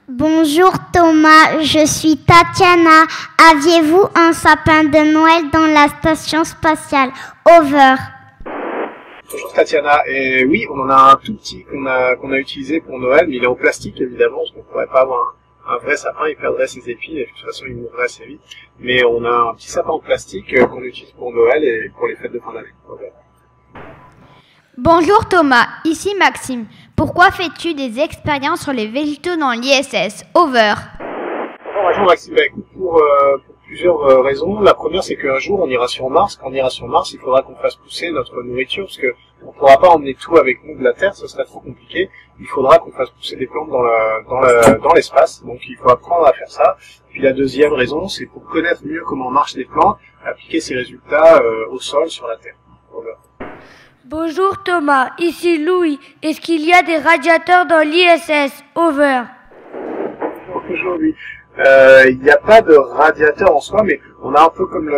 [SPEAKER 6] Bonjour Thomas, je suis Tatiana. Aviez-vous un sapin de Noël dans la station spatiale? Over.
[SPEAKER 5] Bonjour Tatiana, et oui, on en a un tout petit qu'on a utilisé pour Noël, mais il est en plastique évidemment, parce qu'on ne pourrait pas avoir un vrai sapin, il perdrait ses épines et de toute façon il mourrait assez vite. Mais on a un petit sapin en plastique qu'on utilise pour Noël et pour les fêtes de fin d'année. Over.
[SPEAKER 7] Bonjour Thomas, ici Maxime. Pourquoi fais-tu des expériences sur les végétaux dans l'ISS? Over.
[SPEAKER 5] Bonjour Maxime, écoute, pour plusieurs raisons. La première, c'est qu'un jour on ira sur Mars. Quand on ira sur Mars, il faudra qu'on fasse pousser notre nourriture, parce que on ne pourra pas emmener tout avec nous de la Terre, ce serait trop compliqué. Il faudra qu'on fasse pousser des plantes dans l'espace, donc il faut apprendre à faire ça. Puis la deuxième raison, c'est pour connaître mieux comment marchent les plantes, appliquer ces résultats au sol sur la Terre. Over.
[SPEAKER 7] Bonjour Thomas, ici Louis. Est-ce qu'il y a des radiateurs dans l'ISS? Over.
[SPEAKER 5] Bonjour Louis. Il n'y a pas de radiateur en soi, mais on a un peu comme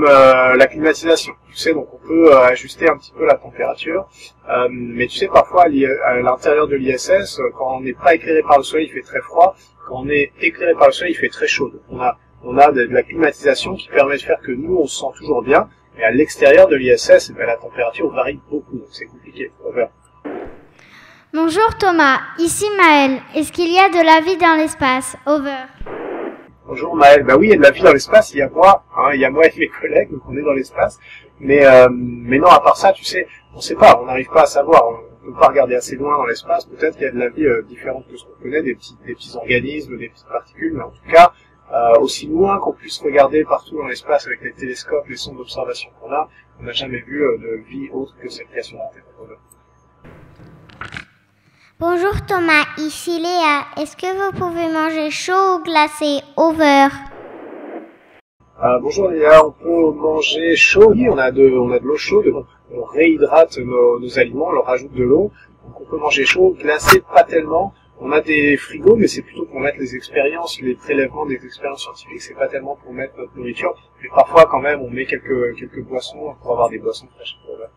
[SPEAKER 5] la climatisation. Tu sais, donc on peut ajuster un petit peu la température. Mais tu sais, parfois à l'intérieur de l'ISS, quand on n'est pas éclairé par le soleil, il fait très froid. Quand on est éclairé par le soleil, il fait très chaud. Donc on a de la climatisation qui permet de faire que nous, on se sent toujours bien. Mais à l'extérieur de l'ISS, la température varie beaucoup, donc c'est compliqué. Over.
[SPEAKER 6] Bonjour Thomas, ici Maël. Est-ce qu'il y a de la vie dans l'espace? Over.
[SPEAKER 5] Bonjour Maël, oui, il y a de la vie dans l'espace, il y a moi et mes collègues, donc on est dans l'espace. Mais non, à part ça, tu sais, on sait pas, on n'arrive pas à savoir, on peut pas regarder assez loin dans l'espace, peut-être qu'il y a de la vie différente que ce qu'on connaît, des petits organismes, des petites particules, mais en tout cas, aussi loin qu'on puisse regarder partout dans l'espace avec les télescopes, les sondes d'observation qu'on a, on n'a jamais vu de vie autre que celle qu'il y a sur la Terre.
[SPEAKER 6] Bonjour Thomas, ici Léa. Est-ce que vous pouvez manger chaud ou glacé? Over.
[SPEAKER 5] Bonjour Léa, on peut manger chaud, oui, on a de l'eau chaude, on réhydrate nos aliments, on leur rajoute de l'eau, donc on peut manger chaud, glacé pas tellement. On a des frigos, mais c'est plutôt pour mettre les expériences, les prélèvements des expériences scientifiques, c'est pas tellement pour mettre notre nourriture, mais parfois quand même on met quelques boissons pour avoir des boissons fraîches. Voilà.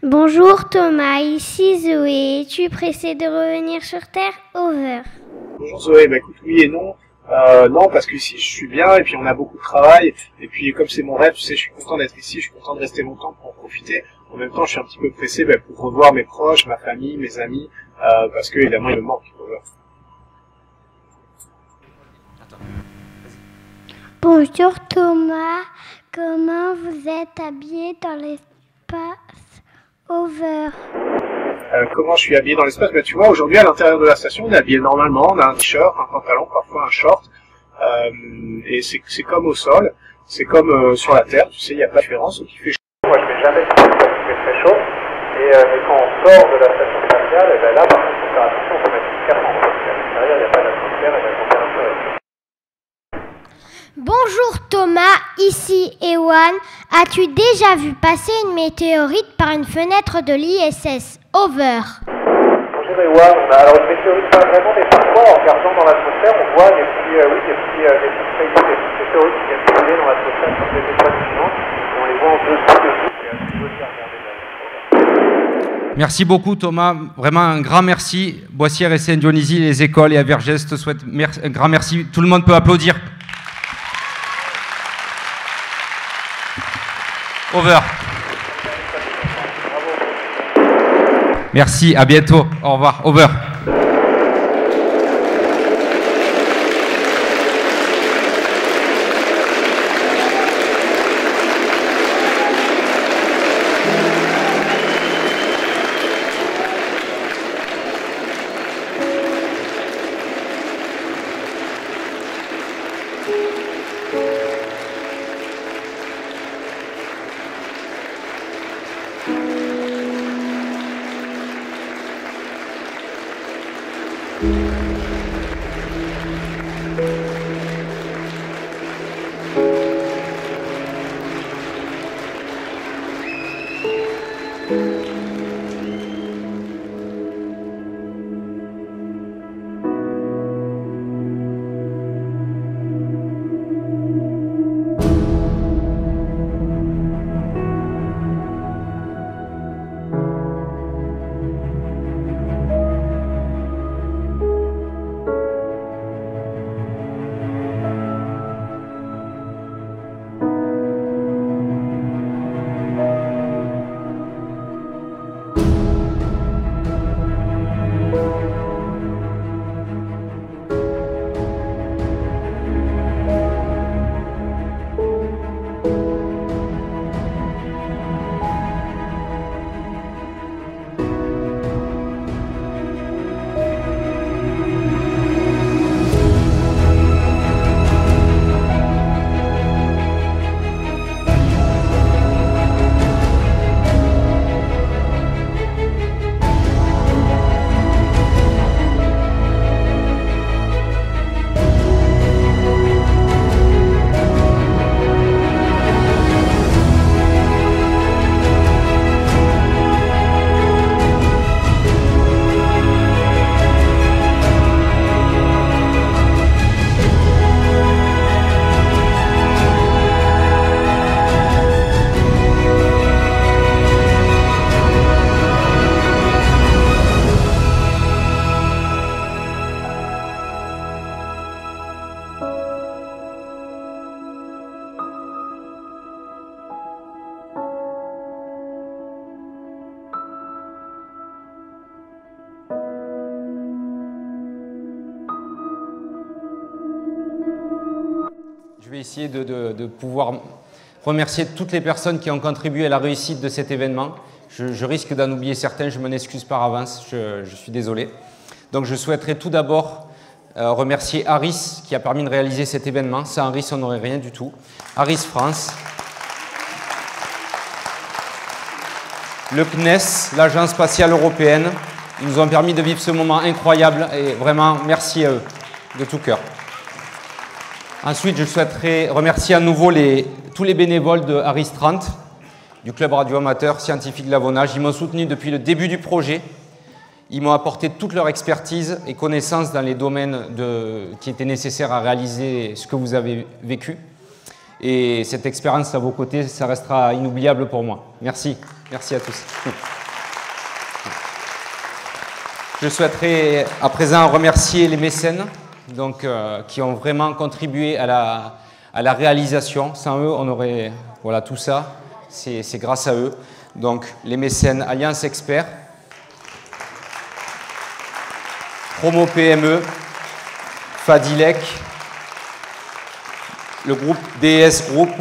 [SPEAKER 6] Bonjour Thomas, ici Zoé. Es-tu pressé de revenir sur Terre? Over.
[SPEAKER 5] Bonjour Zoé, écoute, oui et non. Non, parce que ici je suis bien, et puis on a beaucoup de travail, et puis comme c'est mon rêve, tu sais, je suis content d'être ici, je suis content de rester longtemps pour en profiter. En même temps, je suis un petit peu pressé pour revoir mes proches, ma famille, mes amis, parce que évidemment il me manque.
[SPEAKER 6] Bonjour Thomas, comment vous êtes habillé dans l'espace? Over.
[SPEAKER 5] Comment je suis habillé dans l'espace? Tu vois, aujourd'hui à l'intérieur de la station, on est habillé normalement, on a un t-shirt, un pantalon, parfois un short, et c'est comme au sol, c'est comme sur la Terre, tu sais, il n'y a pas de différence, donc il fait chaud. Moi je mets jamais de t-shirt parce qu'il fait très chaud, mais quand on sort de la station spatiale, là par contre il faut faire attention, il faut mettre une cape parce qu'à l'extérieur il n'y a pas d'atmosphère et la température est...
[SPEAKER 6] Bonjour Thomas, ici Ewan. As-tu déjà vu passer une météorite par une fenêtre de l'ISS? Over.
[SPEAKER 5] Bonjour Ewan, alors une météorite pas vraiment, mais parfois en regardant dans l'atmosphère, on voit des petites météorites qui viennent brûler dans l'atmosphère sur des étoiles filantes, et on les voit en dessous, c'est assez joli à regarder.
[SPEAKER 2] Merci beaucoup Thomas, vraiment un grand merci. Boissière et Saint-Dionysie, les écoles et à Vergès, je te souhaite un grand merci. Tout le monde peut applaudir. Over. Merci, à bientôt. Au revoir. Over. Je vais essayer de pouvoir remercier toutes les personnes qui ont contribué à la réussite de cet événement. Je risque d'en oublier certains, je m'en excuse par avance, je suis désolé. Donc je souhaiterais tout d'abord remercier Aris qui a permis de réaliser cet événement. Sans Aris, on n'aurait rien du tout. Aris France. Le CNES, l'Agence spatiale européenne, ils nous ont permis de vivre ce moment incroyable et vraiment merci à eux, de tout cœur. Ensuite, je souhaiterais remercier à nouveau tous les bénévoles de Aris 30, du club radio-amateur scientifique Lavonnage. Ils m'ont soutenu depuis le début du projet. Ils m'ont apporté toute leur expertise et connaissances dans les domaines qui étaient nécessaires à réaliser ce que vous avez vécu. Et cette expérience à vos côtés, ça restera inoubliable pour moi. Merci. Merci à tous. Je souhaiterais à présent remercier les mécènes qui ont vraiment contribué à la réalisation. Sans eux, on aurait tout ça. C'est grâce à eux. Donc, les mécènes Alliance Experts, Promo PME, Fadilec, le groupe DS Group,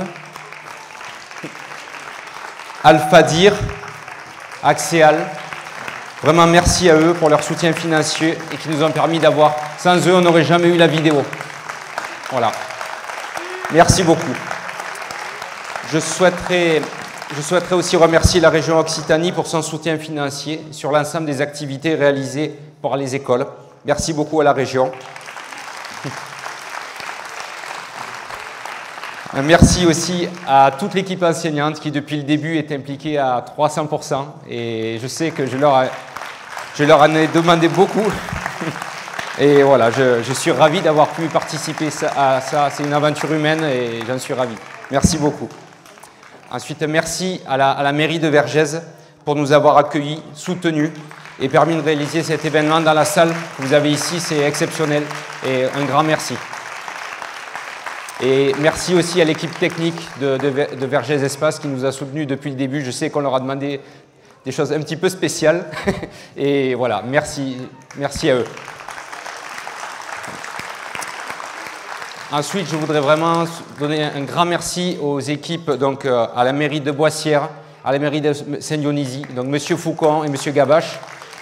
[SPEAKER 2] Alphadir, Axéal. Vraiment merci à eux pour leur soutien financier et qui nous ont permis d'avoir... Sans eux, on n'aurait jamais eu la vidéo. Voilà. Merci beaucoup. Je souhaiterais aussi remercier la région Occitanie pour son soutien financier sur l'ensemble des activités réalisées par les écoles. Merci beaucoup à la région. Merci aussi à toute l'équipe enseignante qui, depuis le début, est impliquée à 300%. Et je sais que je leur en ai demandé beaucoup. Et voilà, je suis ravi d'avoir pu participer à ça. C'est une aventure humaine et j'en suis ravi. Merci beaucoup. Ensuite, merci à la mairie de Vergès pour nous avoir accueillis, soutenus et permis de réaliser cet événement dans la salle que vous avez ici. C'est exceptionnel et un grand merci. Et merci aussi à l'équipe technique de Vergès Espace qui nous a soutenus depuis le début. Je sais qu'on leur a demandé des choses un petit peu spéciales. Et voilà, merci à eux. Ensuite, je voudrais vraiment donner un grand merci aux équipes, donc à la mairie de Boissière, à la mairie de Saint-Dionysie, donc M. Foucan et M. Gabache,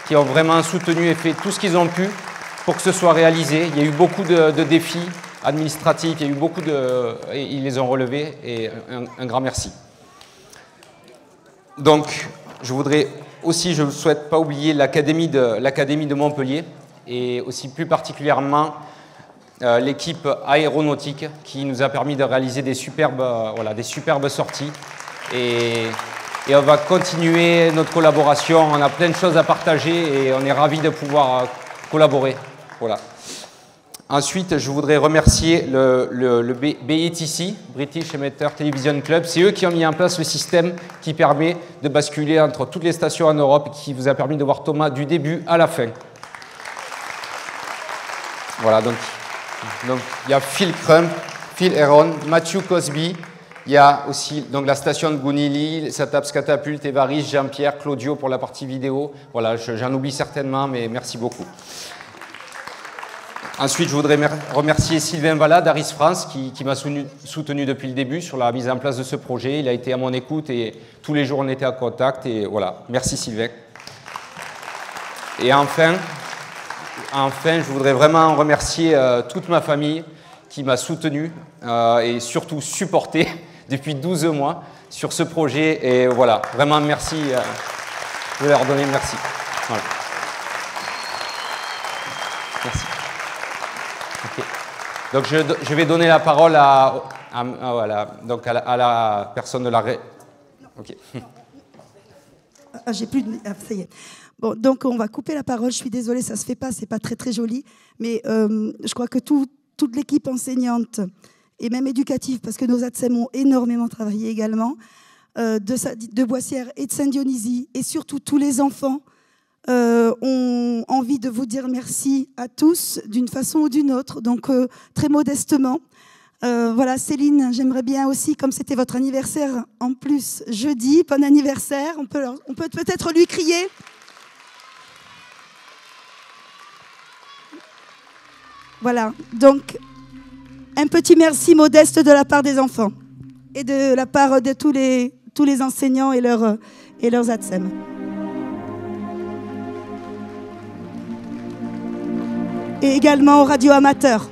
[SPEAKER 2] qui ont vraiment soutenu et fait tout ce qu'ils ont pu pour que ce soit réalisé. Il y a eu beaucoup de défis administratifs, il y a eu beaucoup et ils les ont relevés, et un grand merci. Donc, je voudrais aussi, je ne souhaite pas oublier l'Académie de Montpellier, et aussi plus particulièrement l'équipe aéronautique qui nous a permis de réaliser des superbes sorties. Et on va continuer notre collaboration. On a plein de choses à partager et on est ravis de pouvoir collaborer. Voilà. Ensuite, je voudrais remercier le BETC, British Emitter Television Club. C'est eux qui ont mis en place le système qui permet de basculer entre toutes les stations en Europe et qui vous a permis de voir Thomas du début à la fin. Voilà, donc il y a Phil Crump, Phil Heron, Matthew Cosby. Il y a aussi donc, la station de Gounili, Sataps Catapulte, Évariste, Jean-Pierre, Claudio pour la partie vidéo. Voilà, j'en oublie certainement, mais merci beaucoup. Ensuite, je voudrais remercier Sylvain Vallat d'Aris France qui m'a soutenu depuis le début sur la mise en place de ce projet. Il a été à mon écoute et tous les jours on était en contact. Et voilà, merci Sylvain. Et enfin, je voudrais vraiment remercier toute ma famille qui m'a soutenu et surtout supporté depuis 12 mois sur ce projet. Et voilà, vraiment merci. Je voulais leur donner merci. Voilà. Merci. Okay. Donc je vais donner la parole à la personne de la... Ok.
[SPEAKER 3] Ah, j'ai plus de... Ah, ça y est. Bon, donc on va couper la parole. Je suis désolée, ça se fait pas, c'est pas très très joli, mais je crois que toute l'équipe enseignante et même éducative, parce que nos ATSEM ont énormément travaillé également, de Boissière et de Saint-Dionysie, et surtout tous les enfants ont envie de vous dire merci à tous d'une façon ou d'une autre. Donc très modestement. Voilà, Céline, j'aimerais bien aussi, comme c'était votre anniversaire en plus jeudi, bon anniversaire, on peut peut-être lui crier. Voilà, donc un petit merci modeste de la part des enfants et de la part de tous les enseignants et leurs ATSEM. Et également aux radios amateurs.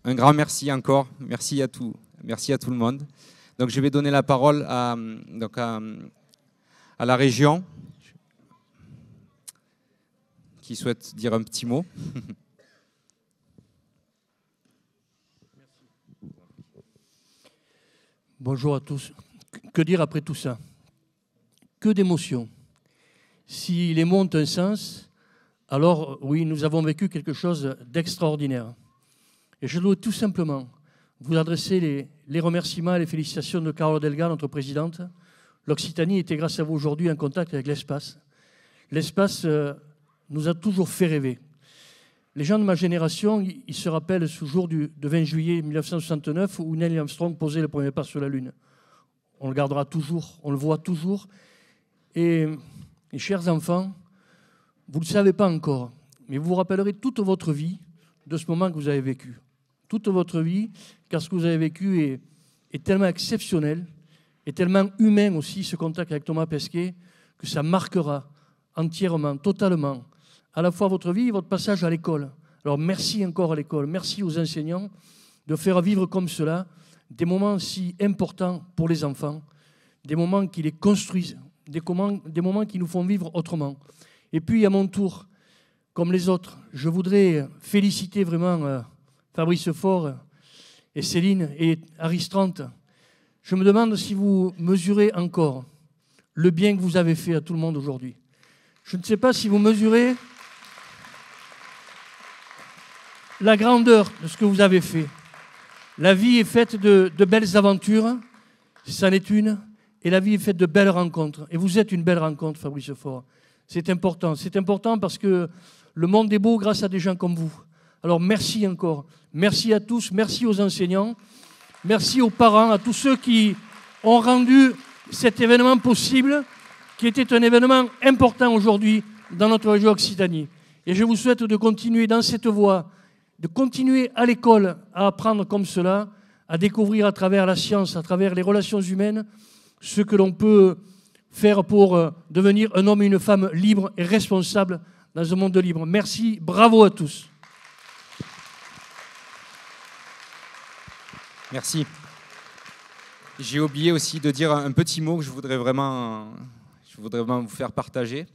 [SPEAKER 2] Un grand merci encore, merci à tout le monde. Donc je vais donner la parole à la région qui souhaite dire un petit mot.
[SPEAKER 8] Bonjour à tous. Que dire après tout ça? Que d'émotions. Si les mots ont un sens, alors oui, nous avons vécu quelque chose d'extraordinaire. Et je dois tout simplement vous adresser les remerciements et les félicitations de Carole Delga, notre présidente. L'Occitanie était grâce à vous aujourd'hui en contact avec l'espace. L'espace nous a toujours fait rêver. Les gens de ma génération, ils se rappellent ce jour de 20 juillet 1969 où Neil Armstrong posait le premier pas sur la Lune. On le gardera toujours, on le voit toujours. Et mes chers enfants, vous ne le savez pas encore, mais vous vous rappellerez toute votre vie de ce moment que vous avez vécu. Toute votre vie, car ce que vous avez vécu est tellement exceptionnel, et tellement humain aussi, ce contact avec Thomas Pesquet, que ça marquera entièrement, totalement, à la fois votre vie et votre passage à l'école. Alors merci encore à l'école, merci aux enseignants de faire vivre comme cela des moments si importants pour les enfants, des moments qui les construisent, des moments qui nous font vivre autrement. Et puis à mon tour, comme les autres, je voudrais féliciter vraiment Fabrice Faure et Céline et Aristrante. Je me demande si vous mesurez encore le bien que vous avez fait à tout le monde aujourd'hui. Je ne sais pas si vous mesurez la grandeur de ce que vous avez fait. La vie est faite de belles aventures, c'en est une, et la vie est faite de belles rencontres. Et vous êtes une belle rencontre, Fabrice Faure. C'est important parce que le monde est beau grâce à des gens comme vous. Alors merci encore, merci à tous, merci aux enseignants, merci aux parents, à tous ceux qui ont rendu cet événement possible, qui était un événement important aujourd'hui dans notre région Occitanie. Et je vous souhaite de continuer dans cette voie, de continuer à l'école à apprendre comme cela, à découvrir à travers la science, à travers les relations humaines, ce que l'on peut faire pour devenir un homme et une femme libres et responsables dans un monde libre. Merci, bravo à tous.
[SPEAKER 2] Merci. J'ai oublié aussi de dire un petit mot que je voudrais vraiment vous faire partager.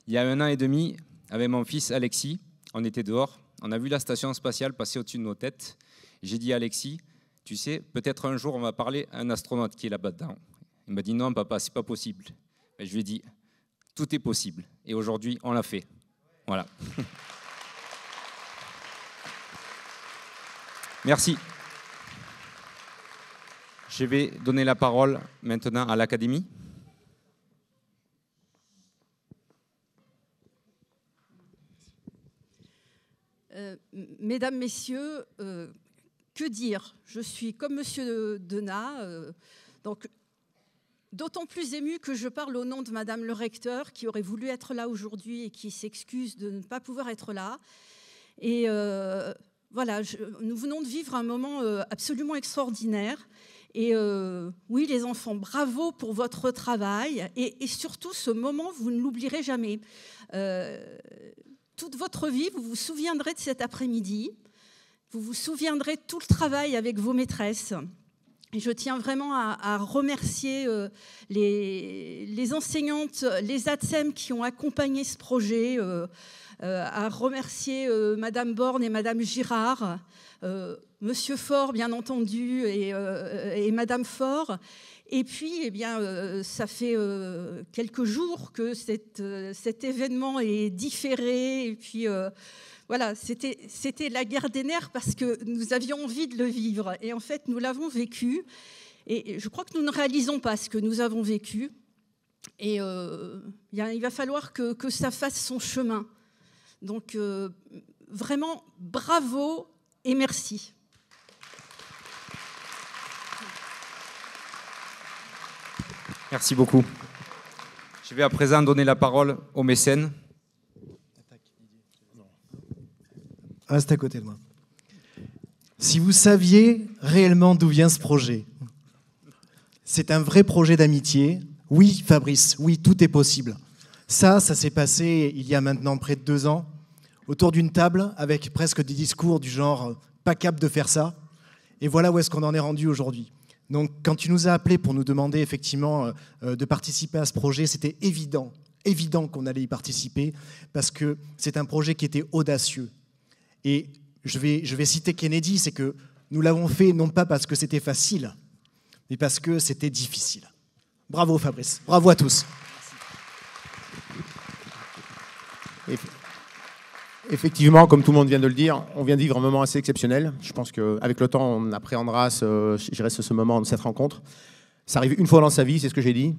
[SPEAKER 2] Il y a 1 an et demi, avec mon fils Alexis, on était dehors, on a vu la station spatiale passer au-dessus de nos têtes. J'ai dit à Alexis, tu sais, peut-être un jour on va parler à un astronaute qui est là-bas dedans. Il m'a dit non papa, c'est pas possible. Et je lui ai dit, tout est possible. Et aujourd'hui, on l'a fait. Voilà. Merci. Je vais donner la parole maintenant à l'Académie.
[SPEAKER 9] Mesdames, Messieurs, que dire? Je suis comme Monsieur Denat, donc d'autant plus émue que je parle au nom de Madame le recteur, qui aurait voulu être là aujourd'hui et qui s'excuse de ne pas pouvoir être là. Et voilà, nous venons de vivre un moment absolument extraordinaire. Et oui, les enfants, bravo pour votre travail. Et surtout, ce moment, vous ne l'oublierez jamais. Toute votre vie, vous vous souviendrez de cet après-midi. Vous vous souviendrez de tout le travail avec vos maîtresses. Et je tiens vraiment à remercier les enseignantes, les ATSEM qui ont accompagné ce projet, à remercier Madame Borne et Madame Girard, Monsieur Faure, bien entendu, et Madame Faure. Et puis, eh bien, ça fait quelques jours que cet événement est différé. Et puis, voilà, c'était la guerre des nerfs parce que nous avions envie de le vivre. Et en fait, nous l'avons vécu. Et je crois que nous ne réalisons pas ce que nous avons vécu. Et il va falloir que ça fasse son chemin. Donc, vraiment, bravo et merci.
[SPEAKER 2] Merci beaucoup. Je vais à présent donner la parole aux mécènes.
[SPEAKER 10] Reste à côté de moi. Si vous saviez réellement d'où vient ce projet, c'est un vrai projet d'amitié. Oui, Fabrice, oui, tout est possible. Ça s'est passé il y a maintenant près de 2 ans, autour d'une table, avec presque des discours du genre « pas capable de faire ça ». Et voilà où est-ce qu'on en est rendu aujourd'hui. Donc, quand tu nous as appelés pour nous demander effectivement de participer à ce projet, c'était évident qu'on allait y participer, parce que c'est un projet qui était audacieux. Et je vais citer Kennedy, c'est que nous l'avons fait non pas parce que c'était facile, mais parce que c'était difficile. Bravo Fabrice, bravo à tous.
[SPEAKER 11] Effectivement, comme tout le monde vient de le dire, on vient de vivre un moment assez exceptionnel. Je pense qu'avec le temps, on appréhendera ce moment, cette rencontre. Ça arrive une fois dans sa vie, c'est ce que j'ai dit.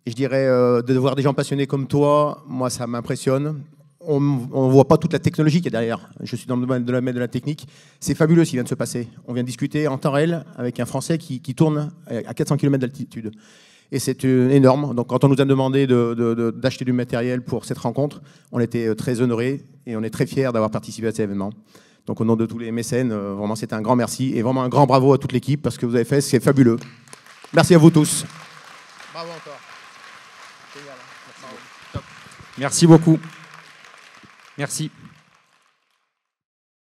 [SPEAKER 11] Et je dirais, de voir des gens passionnés comme toi, moi, ça m'impressionne. on ne voit pas toute la technologie qu'il y a derrière. Je suis dans le domaine de la technique. C'est fabuleux ce qui vient de se passer. On vient de discuter en temps réel avec un Français qui tourne à 400 km d'altitude. Et c'est énorme. Donc quand on nous a demandé d'acheter du matériel pour cette rencontre, on était très honorés et on est très fiers d'avoir participé à cet événement. Donc au nom de tous les mécènes, vraiment c'est un grand merci et vraiment un grand bravo à toute l'équipe parce que vous avez fait, c'est fabuleux. Merci à vous tous. Bravo encore.
[SPEAKER 2] Merci beaucoup. Merci.